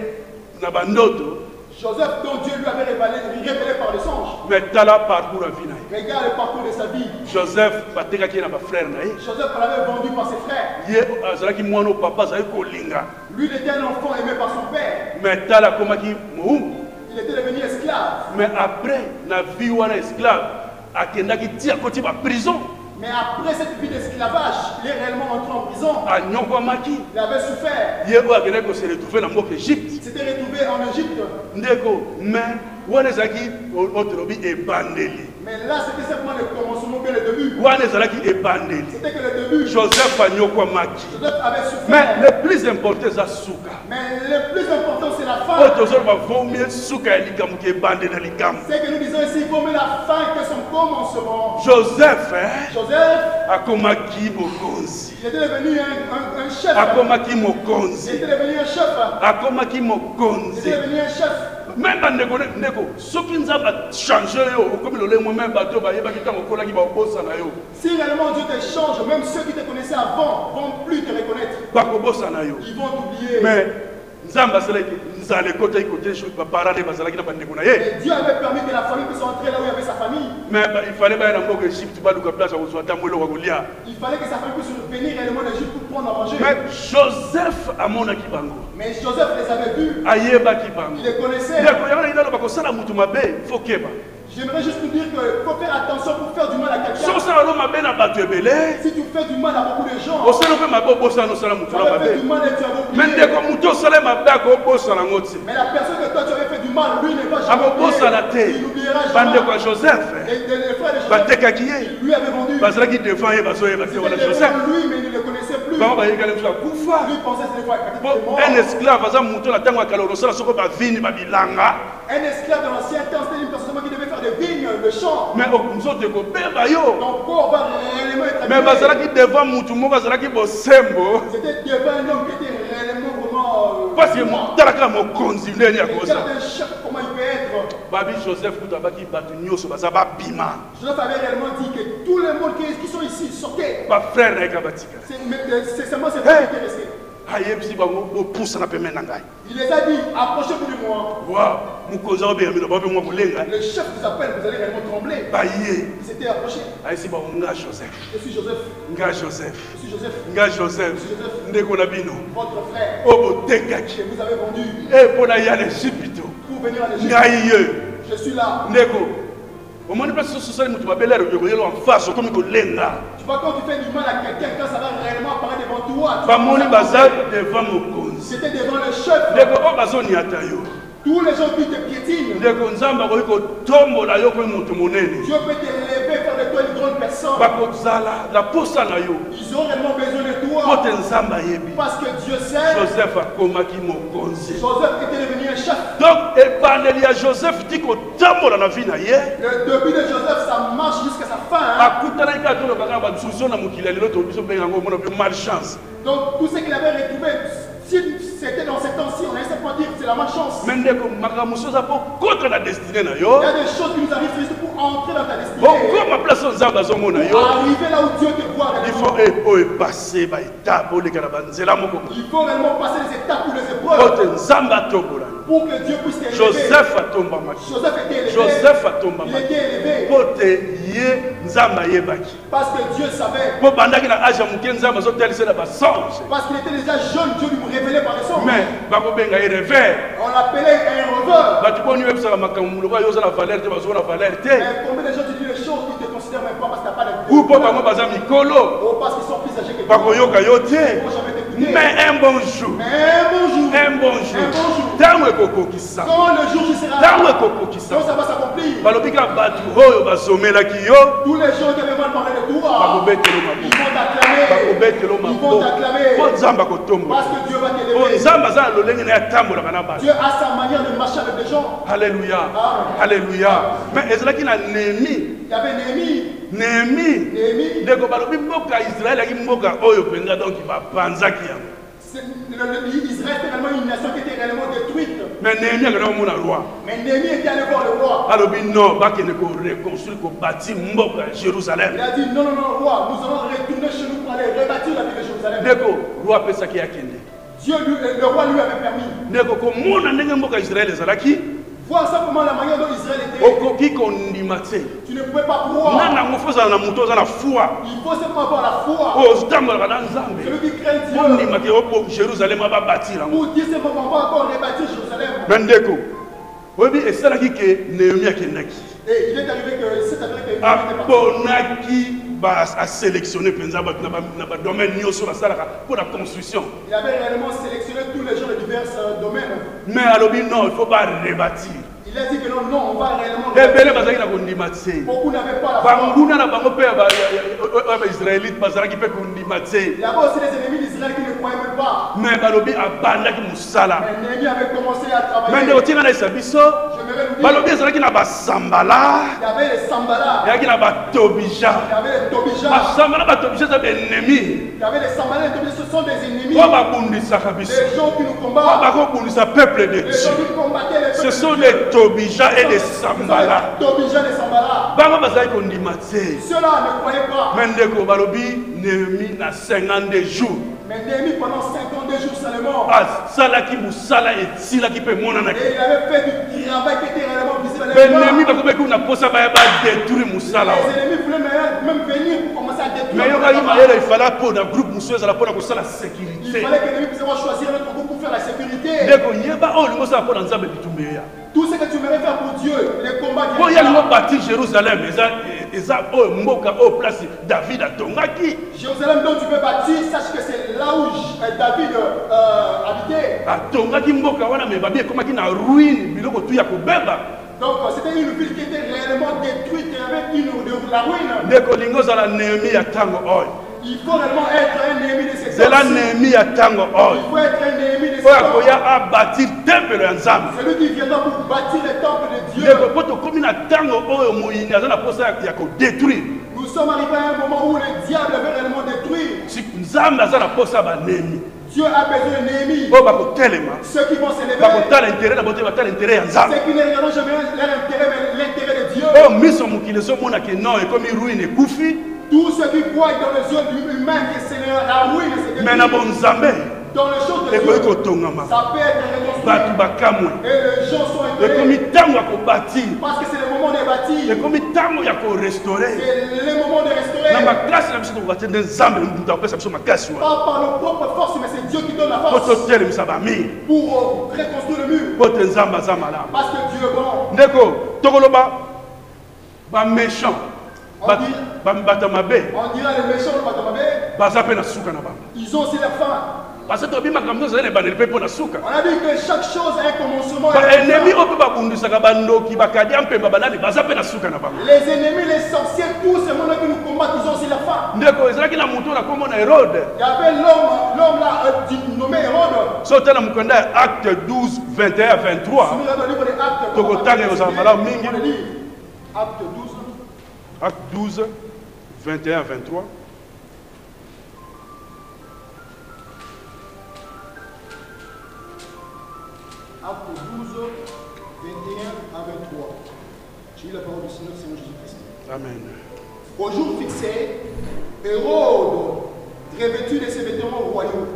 na bandoto. Joseph, dont Dieu lui avait révélé par le songe. Mais tala parcours à vie na ye. Regarde le parcours de sa vie. Joseph batekaki ye na bafrère na ye. Joseph l'avait vendu par ses frères. Ye azalaki mwana oyo papa azalaki kolinga. Lui, il était un enfant aimé par son père. Mais tala akomaki mowumbu. Il était devenu esclave. Mais après, na vie wana esclave, akendaki ti akoti ba prison. Mais après cette vie d'esclavage, il est réellement entré en prison. Anyokwamaki. Il avait souffert. Ye oyo akendaki kose retrouve na mboka Égypte. Il s'était retrouvé en Égypte. Ndeko, mais wana ezalaki otolobi ebandeli. Mais là, c'était simplement le commencement, bien le début. Wana ezalaki ebandeli. C'était que le début. Joseph anyokwamaki. Joseph avait souffert. Mais le plus important eza suka. Mais le plus important, c'est la fin. Oyo tozoloba vomi suka ya likambo ke ebandeli na likambo. C'est que nous disons ici, il faut mettre la fin que son commencement. Joseph Joseph, akomaki mokonzi. il était devenu un chef. Akomaki mokonzi. Il était devenu un chef. Akomaki Il mokonzi. était devenu un chef. Même ndeko soki nzambe achange yo okomi lolemo même bato bayebaki ntango okolaki bakobosana yo Si réellement Dieu te change, même ceux qui te connaissaient avant vont plus te reconnaître. bakobosana yo. Ils vont t'oublier. Mais nzambe asalaki nzala ekotaki kote baparent ne bazalaki na bandeko na ye. Et Dieu avait permis que la famille puisse entrer là où il y avait sa famille. Mais il fallait baya na mboka Égypte baluka place ya kozwa ntango eloko kolia. Il fallait que sa famille puisse venir réellement en Égypte pour prendre à manger. Mais Joseph amonaki bango. Mais Joseph les avait vus. Ayebaki bango. Il les connaissait. ndeko yango na inaloba kosala mutu mabe fo keba. J'aimerais juste vous dire qu'il faut faire attention pour faire du mal à quelqu'un. So osala lo mabe na bato ebele. Si tu fais du mal à beaucoup de gens, osala mpe mabe obosana osala mutu tu na avais fait mabe. du mal et tu avais Mais oublié. ndeko mutu osala mabe akobosana ngo te. Mais la personne que toi tu avais fait du mal, lui ne va jamais akobosana oublier. te. Il n'oubliera bandeko ya jamais. Joseph Les frères de Joseph, batekaki ye lui avait vendu. bazalaki devant ye bazoyeba te wana C'était Joseph devant lui, mais il ne le connaissait plus. bango bayekali mosusu akufa. Lui pensait que c'était Bon, mort. un esclave aza moto na ntango ya kala olosala soko bavini babilanga. Un esclave de l'ancien temps, c'était une personne qui devait faire des vignes, le champ. Mais nzoto ekobeba yo. Ton corps va réellement être Mais abîmé. bazalaki devant mutu moko azalaki bosembo C'était devant un homme qui était réellement vraiment. parce que talaka mokonzi ndeni ya koza Regarde un chef, comment il peut être. babi Joseph kutu abaki bato nyonso baza babima Joseph avait réellement dit que tous les monde qui sont ici sortaient. bafrère na ye ka batika C'est seulement ces frères qui étaient restés. ayebisi bango bopusana pembe na ngai. Il les a dit, approchez-vous de moi. Wa mokonzi aobeyamino babemwa kolenga Le chef vous appelle, vous allez réellement trembler. baye Il s'était approché. ayesi bango nga Joseph Je suis Joseph. nga Joseph Je suis Joseph, nga Joseph ndeko na bino votre frère, oyo botekaki que vous avez vendu mpo na ya na Ejipito pour venir en Égypte. ngai ye Je suis là. ndeko omoni mpe soso osali moto mabele okoyela en face okomi kolenga Tu vois, quand tu fais du mal à quelqu'un, quand ça va réellement apparaître devant toi, tu bamoni vas baza devant mokonzi c'était devant le chef. ndeko oyo bazoniata yo Tous les gens qui te piétinent, ndeko nzambe akoki kotombola yo koyi moto monene Dieu peut t'élever, faire de toi une grande personne. bakozala na posa na yo Ils ont réellement besoin de po toi. te nzambe ayebi Parce que Dieu sait, joseph akomaki mokonzi Joseph était devenu un chef. donc ebandeli ya joseph ti kotambola na vi na ye Le début de Joseph, ça marche jusqu'à sa fin. Hein. akutanaki kaka tolobaka baduso na mokili ya lelo to biso mpenga yango omona mpe malchance Donc tout ce qu'il avait retrouvé, si c'était dans ces temps-ci, on allait simplement dire que c'est la malchance. me ndeko makambo mosusu aza po kotra na destinée na yo Il y a des choses qui nous arrivent juste pour entrer dans ta destinée. bokoma place oyo nzambe azomona yo Pour arriver là où Dieu te voit il réellement. faut oyo epase baetape oleka na banzela moko Il faut réellement passer les étapes ou les po épreuves te nzambe atombola pour que Dieu puisse t'élever. joseph atombamaki Joseph était élevé. joseph Il atombamaki était élevé po te ye nzambe ayebaki parce que Dieu savait. po bandaki na age ya moke nzambe azotalisa na basange Parce qu'il était déjà jeune, Dieu lui révélait par les songes. mais bakobenga ye revers On l'appelait un rêveur. bato boni oyebisaka makambo lokola yo oza na valeur te bazoko na valeur te Mais combien de gens te disent les choses qui te considèrent considèrent même pas parce qu'il n'y a pas de... Ou pour bango baza mikolo. Ou parce qu'ils sont plus âgés que toi. Bakoyoka yote. Mais un bon jour. Un bon jour. Tango ekokokisa. Quand le jour qui sera Tango ekokokisa. quand ça va s'accomplir. Balobika batu oyo basomelaki yo. Tous les gens qui avaient mal parlé de toi, Bakobetelo ils mabo. vont t'acclamer. Bakobetelo Ils vont mabo. t'acclamer. Po nzamba kotombo. Parce que Dieu va Po t'élever. nzamba za lolenge na yatambola kana batu. Dieu a sa manière de marcher avec les gens. Alléluia. Amen. Alléluia. Mais ezalaki na Néhémie. Il y avait Néhémie. Néhémie. Ndeko balobi mboka Israël aki mboka oyo penza donc bapanzaki yango. Israël était réellement une nation qui était réellement détruite. Mais Néhémie akana mona roi. Mais Néhémie était allé voir le roi. Alobi non bakende ko reconstruire ko bâtir mboka Jérusalem. Il a dit non, non, non, roi, nous allons retourner chez nous pour aller rebâtir la ville de Jérusalem. Ndeko roi pesaki akende. Dieu, le roi lui avait permis. Ndeko ko mona ndenge mboka Israël ezalaki. Voir simplement la manière dont Israël était. Okoki kondima te. Tu ne pouvais pas croire. Nana ngofozala na muto za na foi. Il faut simplement avoir la foi. O zitambola na nzambe. Celui qui craint Dieu. Ondima te opo Jérusalem aba bâtir yango. Pour dire simplement on va encore rebâtir Jérusalem. Ndeko. Obi esalaki ke Néhémie akendaki. Et il est arrivé que c'est arrivé que aponaki a sélectionné penza ba na domaine nyonso basalaka pour la construction. Il avait réellement sélectionné tous les gens de divers domaines. Mais alobi non, il faut pas rebâtir. Il a dit que non, non, on va réellement ebele bazaki na kondima te. Beaucoup n'avaient pas la foi. Banguna na bango pe ba Israélite bazalaki pe kondima te. Il y avait aussi les ennemis d'Israël qui ne croyaient même pas. Mais balobi abandaki musala. Mais Néhémie avait commencé à travailler. Mais ndeko tinga na esabiso balobi ezalaki na basambala. Il y avait les Sambala. Ezalaki na batobija. Il y avait les Tobija. Basambala batobija za ennemi. Il y avait les Sambala et les Tobija, ce sont des ennemis. Oba bundisaka biso. Les gens qui nous combattent. Oba bundisa peuple de Les gens Dieu. qui combattaient les peuples. Ce sont les Tobija et les Sambala. Tobija et les Sambala. Bango bazali kondima te. Ceux-là ne croyaient pas. Mais ndeko balobi Néhémie na 52 jours. Mais Néhémie pendant 52 jours seulement. Asalaki musala etilaki pe monanaki. Et il avait fait du travail qui était réellement visible. Mais Néhémie bakobeki na posa ba détruire musala. Les ennemis voulaient même venir pour commencer à détruire. Mais yoka imayela ifala po na groupe musuyo ezala po na kosala Il sécurité. fallait que l'ennemi puisse avoir choisi notre groupe pour faire la sécurité. Ndeko yeba oyo lingo sala po na nzambe bitumbeya. Tout ce que tu aimerais faire pour Dieu, les combats qui Po ya lingo bâtir Jérusalem eza oyo mboka oyo place David atongaki. Jérusalem dont tu veux bâtir, sache que c'est là où David habitait. Atongaki mboka wana me babi ekomaki na ruine biloko tu ya kobeba. Donc c'était une ville qui était réellement détruite, il y avait la ruine. Ndeko lingo zala Néhémie ya tango oyo. Il faut réellement être un Néhémie de ces C'est la Néhémie ya tango oyo. Il faut être un Néhémie de ces Oyo akoya abâtir temple ya Nzambe. Celui qui viendra pour bâtir le temple de Dieu. Ndeko po tokomi na tango oyo moyini aza na posa ya kodétruire. Nous sommes arrivés à un moment où le diable veut réellement détruire. Si Nzambe aza na posa ba Néhémie. Dieu a besoin de Néhémie. Oyo bakotelema. Ceux qui vont s'élever. Bakotala intérêt na bote batala intérêt ya Nzambe. Ceux qui ne regarderont jamais leur intérêt, mais l'intérêt de Dieu. Oyo miso mokili ezomona ke non ekomi ruine ekufi. Tous ceux qui voient dans les yeux de l'humain que c'est la ruine, c'est Mais na bon Nzambe. dans les choses de Ekoki Dieu, kotongama. ça peut être reconstruit. Bato bakamwe. Et les gens sont Ekomi intéressés. tango ya kobâtir. Parce que c'est le moment de bâtir. Ekomi tango ya korestaurer. C'est le moment de Na restaurer. makasi na biso tokobâtir nde Nzambe mutu akopesa biso makasi wana. Pas par nos propres forces, mais c'est Dieu qui donne la Po force totelemisa bamir. pour reconstruire le mur. Po te Nzambe aza malamu. Parce que Dieu est bon. Ndeko tokoloba baméchant bato mabe On dira les méchants, le Batamabé, baza mpe na suka na bango. ils ont aussi leur fin. Parce que tobimaka moto ezali na ebandeli mpe mpo na suka. On a dit que chaque chose a un commencement et un baennemi fin. oyo mpe babundisaka bandoki bakadia mpemba banani baza mpe na suka na bango. Les ennemis, les sorciers, tous ces mondes qui nous combattent, ils ont aussi leur fin. ndeko ezalaki na moto na kombo na Hérode. Il y avait l'homme là, nommé Hérode. so otala mokanda ya acte 12 21 à 23 Celui là dans le livre des Actes. tokotanga ekozala malamu mingi. On le lit. Acte 12. acte 12 21 à 23. Acte 12, 21 à 23. J'ai eu la parole du Seigneur Jésus-Christ. Amen. Au jour fixé, Hérode, revêtu de ses vêtements royaux,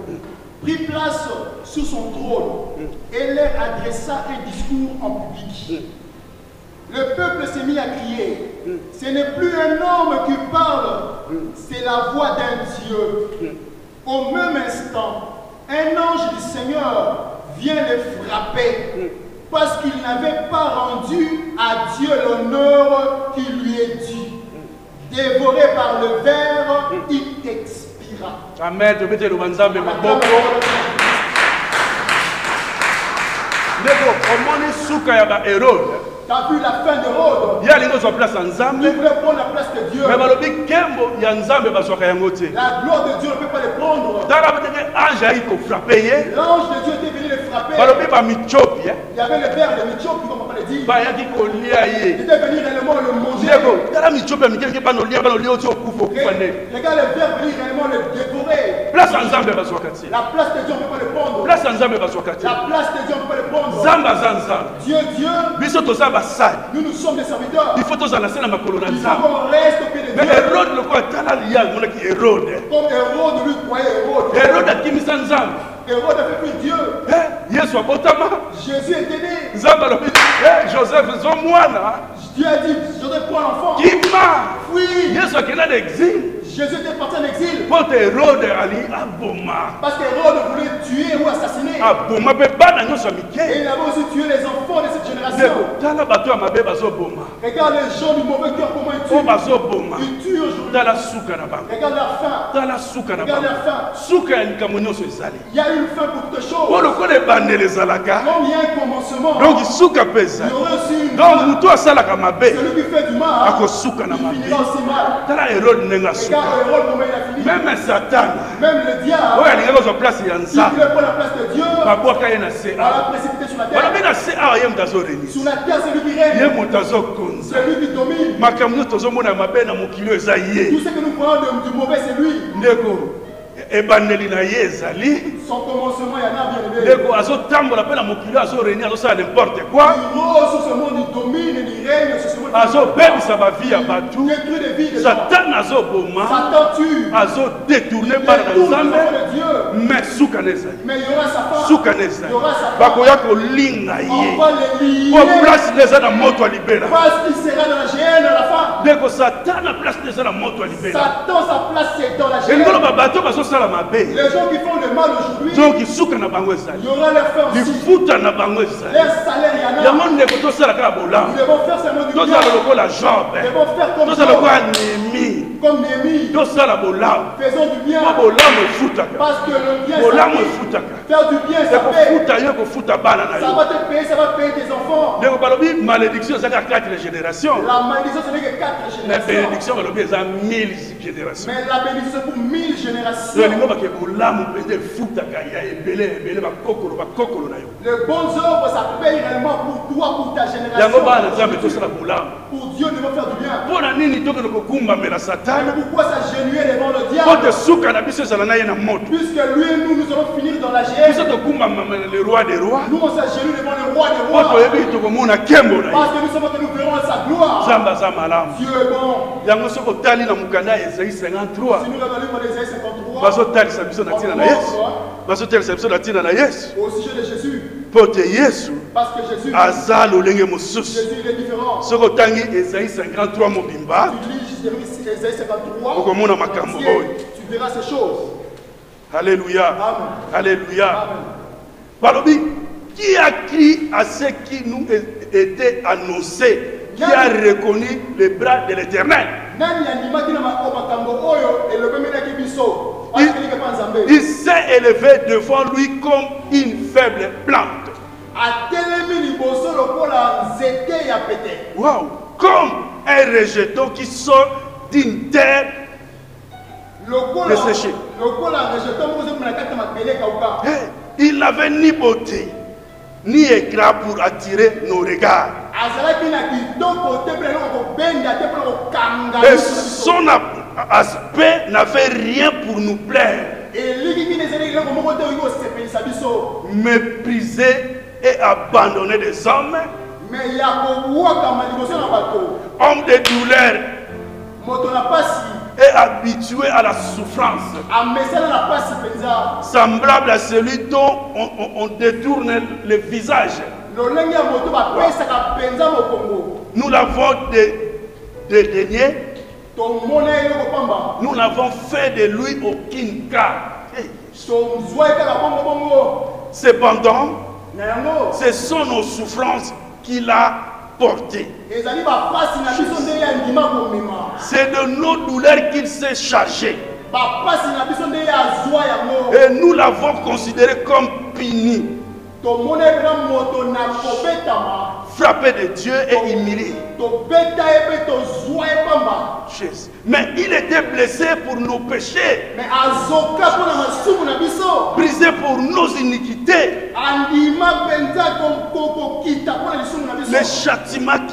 prit place sur son trône et leur adressa un discours en public. Le peuple s'est mis à crier. Ce n'est plus un homme qui parle, c'est la voix d'un Dieu. Au même instant, un ange du Seigneur vient le frapper parce qu'il n'avait pas rendu à Dieu l'honneur qui lui est dû. dévoré par le ver, il expira. Amen. Tu peux te le banzambe maboko. Ndeko, omoni suka ya ba Hérode. Tu as vu la fin d'Hérode? Il y a les gens place en Nzambe. Il voulait prendre la place de Dieu. Mais balobi kembo ya Nzambe bazwaka yango te. La gloire de Dieu ne peut pas les prendre. Tala peut-être ange ayi ko frapper ye. L'ange de Dieu était venu les frapper. Balobi ba Mitchopi. Il y avait le père de Mitchopi, comme on peut le dire. Ba yaki ko lia ye. Il était venu réellement le manger. Ndeko, tala Mitchopi mikeke ba no lia oti okufa okufa ne. Les gars, le père venu réellement le dévorer. Place en Nzambe bazwaka te. La place de Dieu ne peut pas le prendre. Place en Nzambe bazwaka te. La place de Dieu ne peut pas le prendre. Nzamba zanza. Dieu, Biso toza basali. nous sommes des serviteurs. Il faut toza na sala makolo na Il faut Nzambe. qu'on reste au pied de Mais Dieu. Hérode le quoi tala lia ngona ki Hérode. Comme Hérode, lui croyait Hérode. Hérode akimisa Nzambe. Hérode a fait plus Dieu. Yesu abotama. Jésus était né. Nzambe alobi Joseph zo mwana. Dieu a dit, je vais prendre l'enfant. Kima. Oui. Yesu akenda na exil. Jésus était parti en exil. Pote Hérode ali aboma. Parce qu'Hérode voulait tuer ou assassiner. Aboma pe bana nyonso Et mike. il avait aussi tué les enfants de cette génération. Ndeko, tala bato ya mabe bazoboma. Regarde les gens du mauvais cœur, comment ils O tuent. bazoboma. Ils tuent aujourd'hui. Tala suka na bango. Regarde leur faim. Tala suka na Regarde bango. leur faim. Suka ya likambo nyonso ezali. Il y a une fin pour toutes choses. Po lokola ebandeli ezalaka. Comme il y a un commencement, Donc suka mpe il y ezali. aura aussi une Donc fin. moto asalaka mabe Celui qui fait du mal, akosuka na il mabe. finira aussi mal. Tala Hérode ndenge asuka. Regarde Hérode comment il a fini. Même Satan Même le diable, oyo alingi kozwa place ya il Nzambe voulait prendre la place de Dieu, babwaka ye na se on awa. l'a précipité sur la balobi terre. na se awa ye moto azoreni. Sur la terre, c'est lui qui Ye règne. moto azokonza. C'est lui qui domine. Makambo nyonso tozomona ya mabe na mokili oyo eza ye. Tout ce que nous voyons du mauvais, c'est lui. Ndeko ebandeli na ye ezali. Son commencement, il y en a bien aimé. Ndeko azotambola mpe na mokili oyo azoreni azosala n'importe quoi. Il rôde sur ce monde, il domine, il règne sur ce monde. Azobebisa bavi ya bato. Il détruit les vies des gens. Satan azoboma. Satan tue. Azodetourne Il bana na détourne les Nzambe. enfants de Dieu. Mais suka na ezali. Mais il y aura sa femme. Suka na Il y ezali. aura sa femme. Bakoya kolinga On ye. va les lier. Po place leza na moto ya libela. Parce qu'il sera dans la géhenne à la fin. Ndeko Satan na place leza na moto ya libela. Satan, sa place, c'est dans la Engolo géhenne. babato bazosala mabe. Les gens qui font le mal aujourd'hui, Donc suka na bango il ezali. y aura leur fin aussi. Lifuta na bango ezali. Leur salaire, il y en a. Yango ndeko tosala kaka bolamu. Nous devons faire seulement du bien. Tozala lokola Job. Nous devons faire comme Tozala Job, lokola Néhémie. comme Néhémie. Tosala bolamu. Faisons du bien. Po bolamu efutaka. Parce que le bien, Bolamu ça paye. efutaka. Faire du bien, ça paye. Ekofuta yo kofuta bana na Ça yo. va te payer, ça va payer tes enfants. Ndeko balobi malédiction ezaka 4 générations. La malédiction, ce n'est que 4 La générations. bénédiction balobi eza 1000 générations. Mais la bénédiction, c'est pour 1000 générations. Lingo bake bolamu mpenza efutaka ya ebele bakokolo na yo. Les bonnes œuvres, ça paye réellement pour toi, pour ta Yango bana génération. Nzambe tosala bolamu. Pour Dieu, nous devons faire du bien. Mpona nini tokende kogumbamela Mais Satana? pourquoi s'agenouiller devant le Po diable? te suka na biso ezala na ye na moto. Puisque lui et nous, nous allons finir dans la Biso géhenne. togumbamela le roi des rois. Nous, on s'agenouille devant le roi des Po rois. toyebi tokomona nkembo na ye. Parce que nous sommes que nous verrons sa gloire. Nzambe aza malamu. Dieu est bon. Yango soki otali na mokanda ya Esaïe 53 Si nous regardons dans Ésaïe 53, bazotalisa biso na ntina na Yesu. Bazotalisa biso na ntina na Yesu. au sujet de Jésus, Po te Yesu parce que Jésus, aza lolenge mosusu. Jésus il est différent. Soki otangi Esaïe 53 mobimba Tu lis Ésaïe 53, okomona makambo entier, oyo. tu verras ces choses. Alléluia. Amen. Alléluia. Amen. Balobi, qui a crié à ce qui nous était annoncé, qui a reconnu les bras de l'Éternel? Nani andimaki na makambo oyo elobemelaki biso ayekelike mpa Nzambe Il s'est élevé devant lui comme une faible plante. atelemi liboso lokola nzete ya pete Wow. Comme un rejeton qui sort d'une terre lokola desséchée. lokola rejeton moko ezokuna kati ya mabele ekauka. Il n'avait ni beauté, ni éclat pour attirer nos regards. azalaki na kitoko te mpe na eloko kobenda te mpe na kokanga Et miso na biso. son aspect n'avait rien pour nous plaire. elikiki na ezalaki eloko moko te oyi kosepelisa biso Méprisé et abandonné des hommes, me ya kobwakama liboso na bato homme de douleur moto na pasi et habitué à la souffrance, amesana na pasi mpenza semblable à celui dont on détourne le visage. lolenge ya moto bapesaka mpenza mokongo. Nous l'avons dédaigné, tomona eloko pamba nous n'avons fait de lui aucun cas. tozwa ekaka bongo Cependant, na yango ce sont nos souffrances qu'il a porté. C'est de nos douleurs qu'il s'est chargé. Et nous l'avons considéré comme puni, frappé de Dieu et humilié. Mais il était blessé pour nos péchés, brisé pour nos iniquités. Le châtiment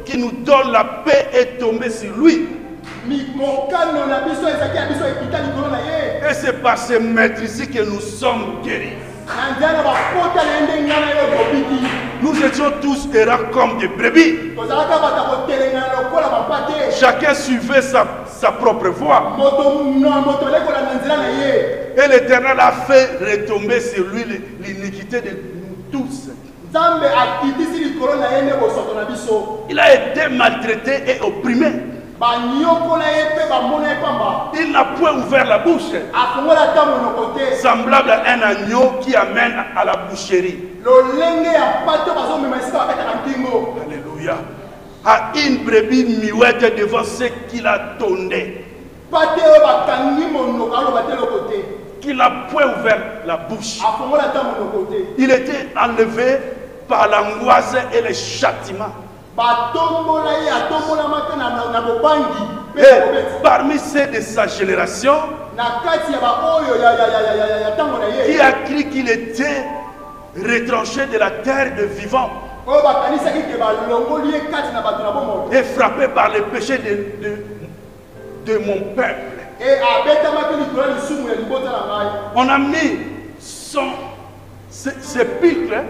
qui nous donne la paix est tombé sur lui. Et c'est par ce maître ici que nous sommes guéris. Nous étions tous errants comme des brebis. Chacun suivait sa propre voie. Et l'Éternel a fait retomber sur lui l'iniquité de nous tous. Il a été maltraité et opprimé. Il n'a point ouvert la bouche, semblable à un agneau qui amène à la boucherie. Alléluia. À une brebis muette devant ceux qui la tondaient. Qu'il n'a point ouvert la bouche. Il était enlevé par l'angoisse et le châtiment. Et parmi ceux de sa génération, qui a cru qu'il était retranché de la terre de vivant et frappé par les péchés de mon peuple. On a mis ses sépulcres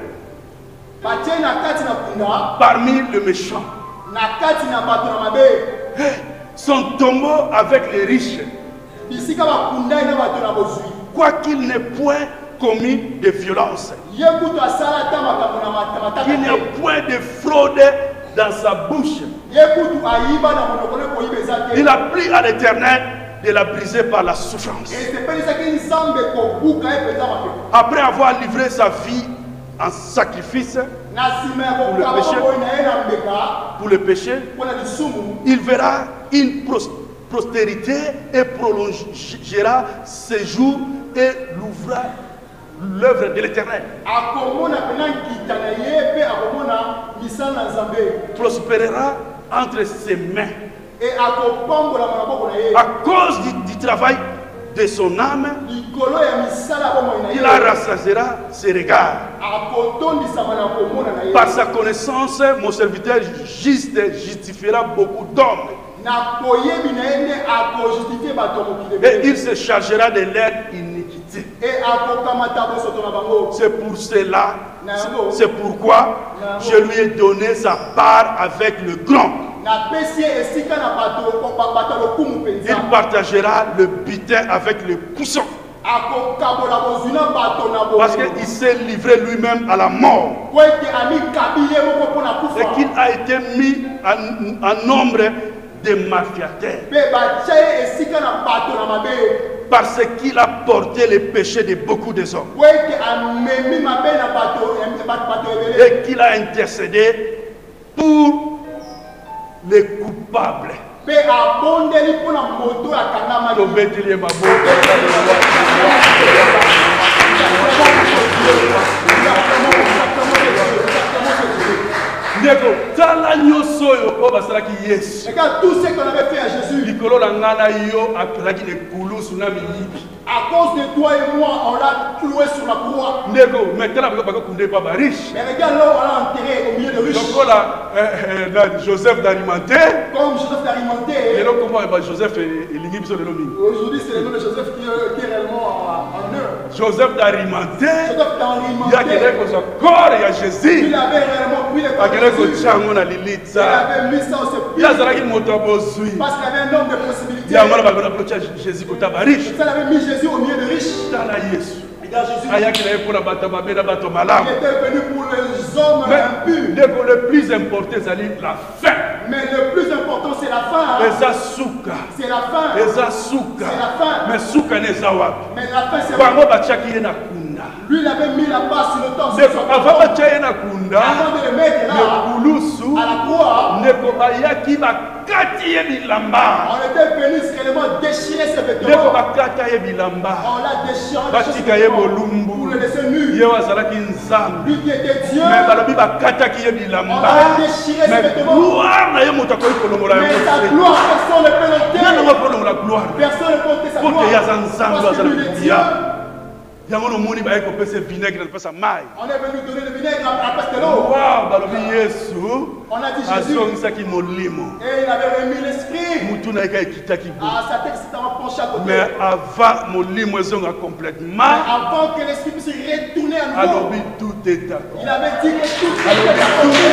parmi le méchant. Son tombeau avec les riches. Quoiqu'il n'ait point commis de violence, qu'il n'y a point de fraude dans sa bouche. Il a pris à l'Éternel de la briser par la souffrance. Après avoir livré sa vie en sacrifice pour le péché, il verra une postérité et prolongera ses jours et l'œuvre de l'Éternel prospérera entre ses mains. À cause du travail de son âme, il rassasiera ses regards. Par sa connaissance, mon serviteur juste justifiera beaucoup d'hommes. Et il se chargera de leur iniquité. C'est pour cela, c'est pourquoi je lui ai donné sa part avec le grand. Il partagera le butin avec le puissant. Parce qu'il s'est livré lui-même à la mort. Et qu'il a été mis en nombre de malfaiteurs. Parce qu'il a porté les péchés de beaucoup des hommes. Et qu'il a intercédé pour les coupables. Regarde tout ce qu'on avait fait à Jésus. À cause de toi et moi, on l'a cloué sur la croix. Mais regarde là, on l'a enterré au milieu de riches. Joseph d'Arimathée. Comme Joseph d'Arimathée. Aujourd'hui, c'est le nom de Joseph qui est réellement en honneur. Joseph d'Arimathée. Il y a corps, il y a Jésus. Il avait réellement pris les corps de Jésus. Il avait mis ça au sépulcre. Parce qu'il avait un nombre de possibilités. Ça avait mis Jésus au milieu de riches. Regarde Jésus. Il était venu pour les hommes impurs. Le plus important, c'est la fin. Mais le plus important, c'est la fin. C'est la fin. Mais la fin, c'est Lui, il avait mis la base sur le temps. Avant de le mettre là, Avant de le mettre là, à la croix, on était venu seulement déchirer ses vêtements. On l'a déchiré pour le laisser nu. Lui qui était Dieu, on avait déchiré ses vêtements. Mais sa gloire, personne ne peut l'ôter. Personne ne peut ôter sa gloire. Parce que lui, il est Dieu. On est venu donner le vinaigre à la place de l'eau. On a dit Jésus. Et il avait remis l'esprit. Sa tête s'était penchée à côté. Mais avant que l'esprit puisse retourner à nouveau, tout est accompli. il avait dit que tout est accompli.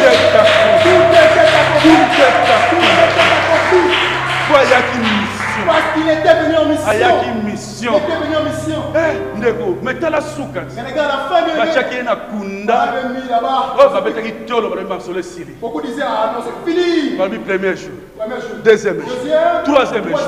Parce qu'il était venu en mission. Il était venu en mission. Mais regarde la fin de on avait mis là-bas. Beaucoup disaient, ah non, c'est fini. Premier jour, deuxième jour, troisième jour.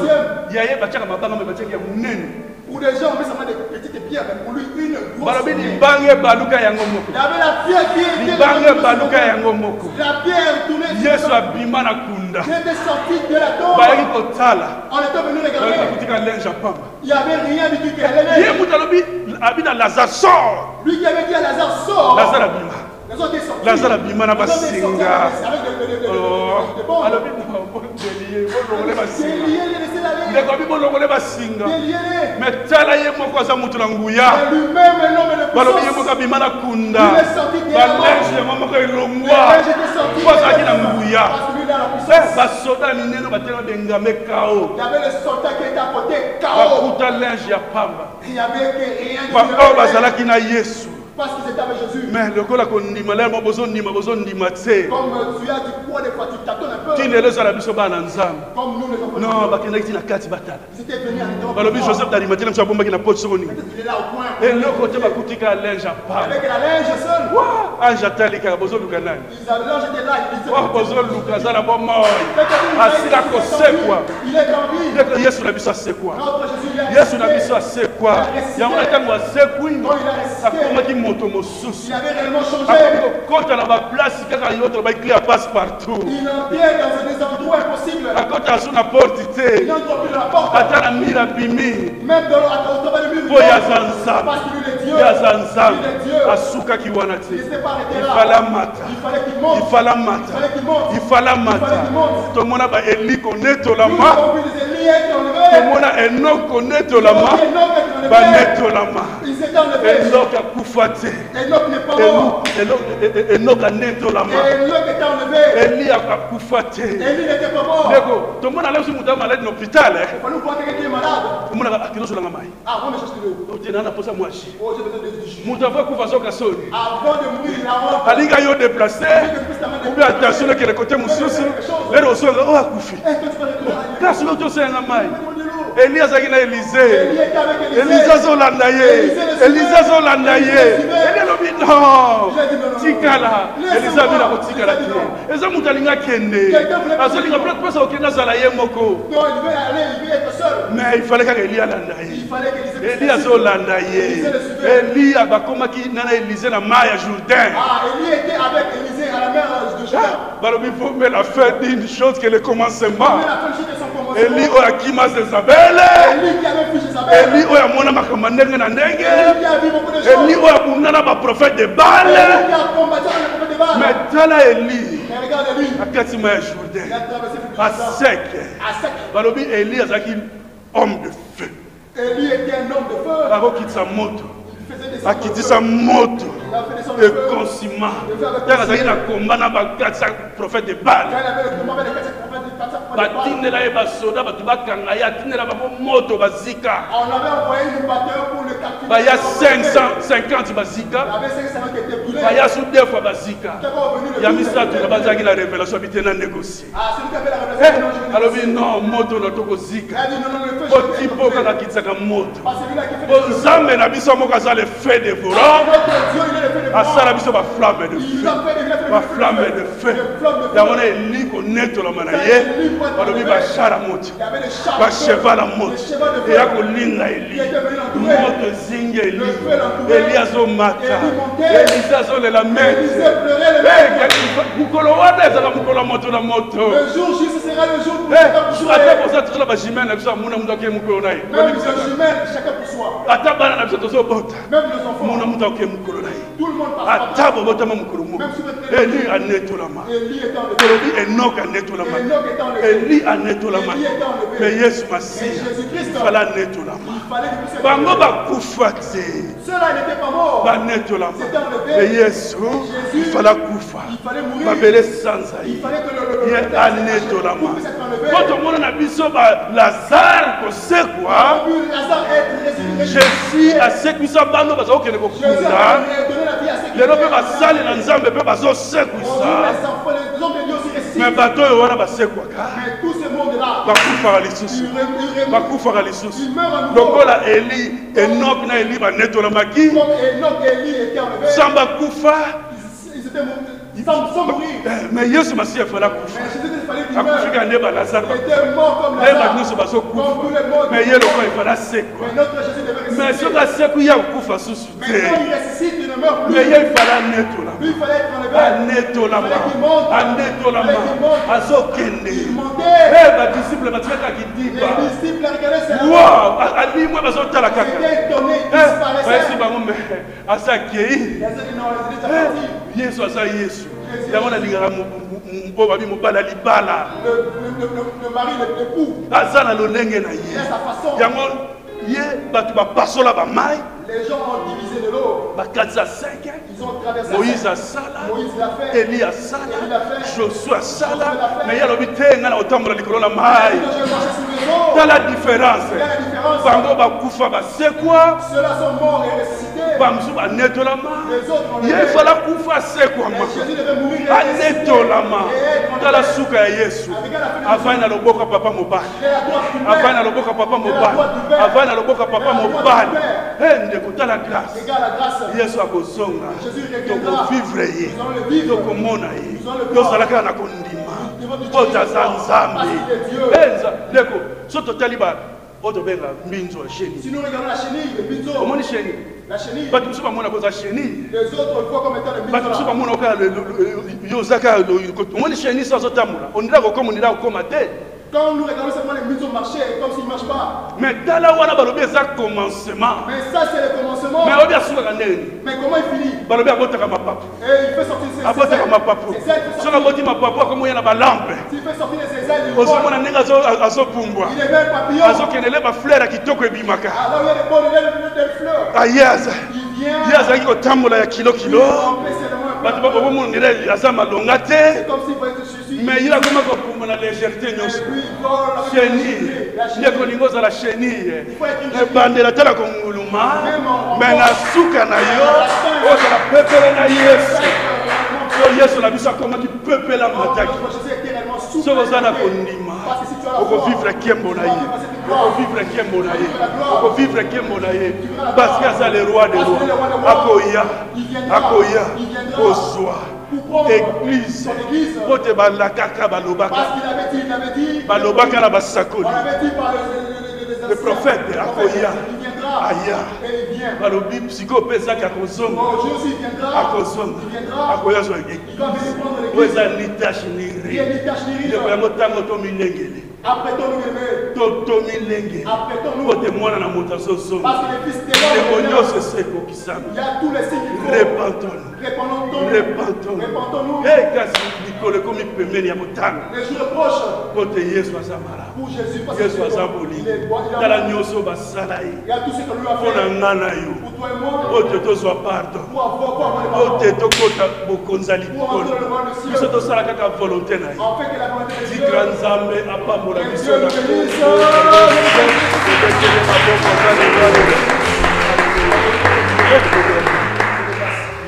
Pour des gens, on met seulement des petites pierres, mais pour lui, une grosse pierre. Il avait la pierre qui était la pierre tournée. Dieu était sorti de la tombe. On était venu regarder. Il n'y avait rien du tout qui allait. Lui qui avait dit à Lazare, sort. Les autres étaient sortis. Lazare abima na basinga. Mais tala ye moko za mutu na nguya. Balobi ye moko abima na kunda. Balenje moko elongwa. Poza ki na nguya. Basoda mineno batela bengame kao. Il y avait le soldat qui était à côté, KO. Bakuta linge ya pamba. Il n'y avait rien de Papa bazalaki na Yesu. parce qu'ils étaient avec Jésus. Mais le gars qui dit malheur moi besoin de Comme tu as dit quoi des fois tu t'attends un peu. Qui ne les a la biso ba na nzambe. Comme nous les enfants. Non, ba kena na kati batala. Ils étaient venus à l'époque. Balobi Joseph d'Arimathie na bomba ki na pote soni. Il est là au coin. Et le côté ba kutika linge pas. Avec la linge seule. Wa anja talika bozo lukanani. L'ange était là, il disait. Wa bozo lukaza la bomba. Asila ko sekwa. Il est en vie. Dès que Yesu na biso sekwa. Notre Jésus il est. Yesu na biso sekwa. Ya on attend wa sekwi. Akoma ki moto mosusu. Il avait réellement changé. Quand on a ma place, quand on a l'autre, il passe partout. Il vient dans des endroits impossibles. Quand on a la porte, il n'entre plus dans la porte. Attends la mire à bimi. Même dans le mur. Faut y avoir ensemble. Parce qu'il est Dieu. Il y a ensemble. Il est Dieu. Asuka qui wana Il te. ne s'est pas arrêté là. Il fallait mata. Il fallait qu'il monte. Il fallait mata. Il fallait qu'il monte. Il fallait mata. Tout le monde a Eli connaît la Nous main. avons vu des Élie être Tout le enlevés. monde a Enoch connaît la main. Va mettre la main. Ils étaient enlevés. Enoch a koufaté. Enoch n'est pas mort. Enoch a netto la main. Enoch était enlevé. Eli a koufaté. Élie n'était pas mort. Tout le monde a l'air de se malade dans l'hôpital. Il faut nous voir quelqu'un qui est malade. Tout le monde a kilo sur la main. Ah, on va chercher l'eau. Oh, tu n'as pas ça moi. Oh, j'ai besoin de jus. Moutava koufazo kasoni. Avant de mourir, il a honte. Alinga yo déplacé. Ou bien attention que le côté mususu. Et le son oh akufi. Est-ce que tu peux récupérer? Kasi yo to c'est na mai. Elias akina Élisée. Élie était avec Élisée. Elisa zolanda ye. Elisa zolanda ye. Eli lobi non. Tikala. Elisa bina ko tikala te. Eza mutu alinga kende. Azolinga peut-être pas au kenda zala ye moko. Non, il veut aller, il veut être seul. Mais il fallait qu'Elia landa ye. Il fallait qu'Élisée. Eli azolanda ye. Eli abakomaki nana Élisée na mai ya Jourdain. Ah, Élie était avec Élisée à la mer de Jourdain. Balobi faut mais la fin d'une chose que le commencement. Mais la fin de son commencement. Eli o akima Zezabel. Élie qui avait fui Jézabel. Eli o amona makambo ndenge na ndenge. Élie qui a vu beaucoup de choses. Eli o abundana ba prophète de Baal. Élie qui a combattu avec le prophète de Baal. Mais tala Eli Mais regarde Élie. akati ma Il a Jourdain traversé plus de à 10 ans. sec. À sec. Balobi Eli azaki homme de feu. Élie était un homme de feu. Akokitisa moto. Il faisait des Akitisa moto. Il a fait des sortes de Et feu. consima. Tala azaki na combat na ba 400 prophètes de Baal. Quand il avait le combat avec les 4 prophètes de Baal. Batindela ye basoda bato bakanga ye atindela bango moto bazika. On avait envoyé une batteur pour le capturer. Baya 550 bazika. Il y avait 550 qui étaient brûlés. Baya sous deux fois bazika. Qui avait revenu le Ya jour misato de- na bazaki la révélation bitena négocier. Ah, celui qui avait la révélation. non, je vais Alobi négocier. non moto na toko Il zika. a dit non, non, le feu, je Po vais tipo exécuter. kaka kitisaka moto. Parce que celui-là qui fait Po des feux. nzambe na biso moko aza le feu dévorant. Notre Dieu, il est le feu de Asala biso ba flamme de Il feu. a fait des Ba flamme de feu. Des flammes de feu. Yango na eli konetolama na Ça, ye. Élie, pour balobi bachar à moto, bacheval à moto, et à kolinga Eli, moto zinga Eli, Eli azomata, Elisa azolela mete, mukolo wana ezala mukolo moto na moto. Le jour J, ce sera le jour où ata pour ça tu la bajimene na biso amuna mutu akie mukolo na ye. Même les jumelles, chacun pour soi. Ata bana na biso tozobota. Même les enfants. Muna mutu akie mukolo na ye. Tout le monde passe. Ata bobotama mukolo moko. Eli anetolama. Eli est enlevé. Enoch anetolama. Enoch est enlevé. Eli anetolama. Eli est enlevé. Mais Yesu Masiya. Jésus-Christ. Fala anetolama. Il fallait que Dieu Bango bakufa te. Ceux-là n'étaient pas morts. Banetolama. C'était enlevé. Mais Yesu fala kufa. Il fallait mourir. Babele sanza. Il fallait que le Ye anetolama. Quand on monte na biso ba Lazare kosekwa. Lazare est résurrecté. Jésus asekwisa bano bazokende kokunda. Jésus a donné la vie à ceux qui lelo mpe basali na nzambe mpe bazosekwisa me bato oyo wana basekwaka bakufaka lisusu bakufaka lisusu lokola Eli Enoch na Eli banetolamaki sans bakufa mais Yesu Masiya afala kufa akufika nde baLazare nde bato nyonso bazokufa mais ye lokola efala sekwa mais soki asekwi ye akufa susu te mais ye efala anetolama anetolama azokende badisiple batikakaki diba alimwe bazotala kaka bayesi bango me asa akei Yesu aza Yesu yango nalingaka mpo babi mobala libala aza na lolenge na ye yango ye bato bapasola bamai. Les gens ont divisé de l'eau. Ils ont traversé. Moïse a sala, Élie a sala, Josué a sala, mais il y a le bité ngana otambola likolo na mai. Dans la différence. Bango bakufa basekwa. Ceux-là sont morts et ressuscités. Bamsu banetolama. Les autres ont il fallait kufa sekwa ma. Jésus devait mourir. Anetolama. Dans la souka ya Yesu. Avant na loboka papa mobali. Avant na loboka papa mobali. Avant na loboka papa mobali. Ndeko la grâce. Yesu akozonga. Tokovivre ye. Tokomona ye. Tozalaka na kondima. Tozaza nzambe. Ndeko soto taliba otobenga mbinzo ya chenille. Si nous regardons la chenille, le binzo. Omoni chenille. La chenille. Batu musuba mona koza chenille. Les autres le voient comme étant le binzo. Batu musuba mona ka yozaka omoni chenille sa zotamula. On dira comme on dira comme te. Quand nous regardons seulement les binzo marcher, comme s'ils ne marchent pas. Mais dans la wana balobi eza commencement. Mais ça c'est le commencement. Mais obi asuka kandeni. Mais comment il finit? Balobi abotaka mapapu. Et il fait sortir ses ailes. Abotaka mapapu. Soka boti mapapu akomo yana ba lampe. S'il fait sortir ses ailes, il vole. Osomona nenga azopumbwa. Il est même papillon. Azokendele ba fleur ya kitoko ebimaka. Alors il y a des bonnes des fleurs. Ayaza. Il vient. Yaza ki kotambola ya kilo. Batu bako bomo ndele aza malonga te. C'est comme s'il voulait te suicider. Mais il a comment kopumbwa na légèreté nyonso. Chenille. Ndeko lingoza la chenille. Ebandela tala konguluma. Mais na suka na yo ozala pepele na Yesu. Yesu na biso akomaki pepela mataki. Soki oza na kondima okovivre nkembo na ye. Okovivre nkembo na ye. Okovivre nkembo na ye. Parce que aza le roi des rois. Akoya kozwa église pote balakaka balobaka balobaka na basakoli le prophète akoya aya balobi sikoyo mpe ezaki akozonga akoya zwa église oyo eza litache niri ndeko yango ntango tomilengele totomilenge pote mwana na moto azozonga ndeko nyonso ese ekokisama repentons kasi likolo ekomi pembeni ya motano pote Yesu aza malamu Yesu aza bolingo tala nyonso basala ye mpo na nga na yo pote tozwa pardon pote tokota bokonza likolo biso tosala kaka volonté na ye tika nzambe apambola biso na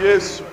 Yesu.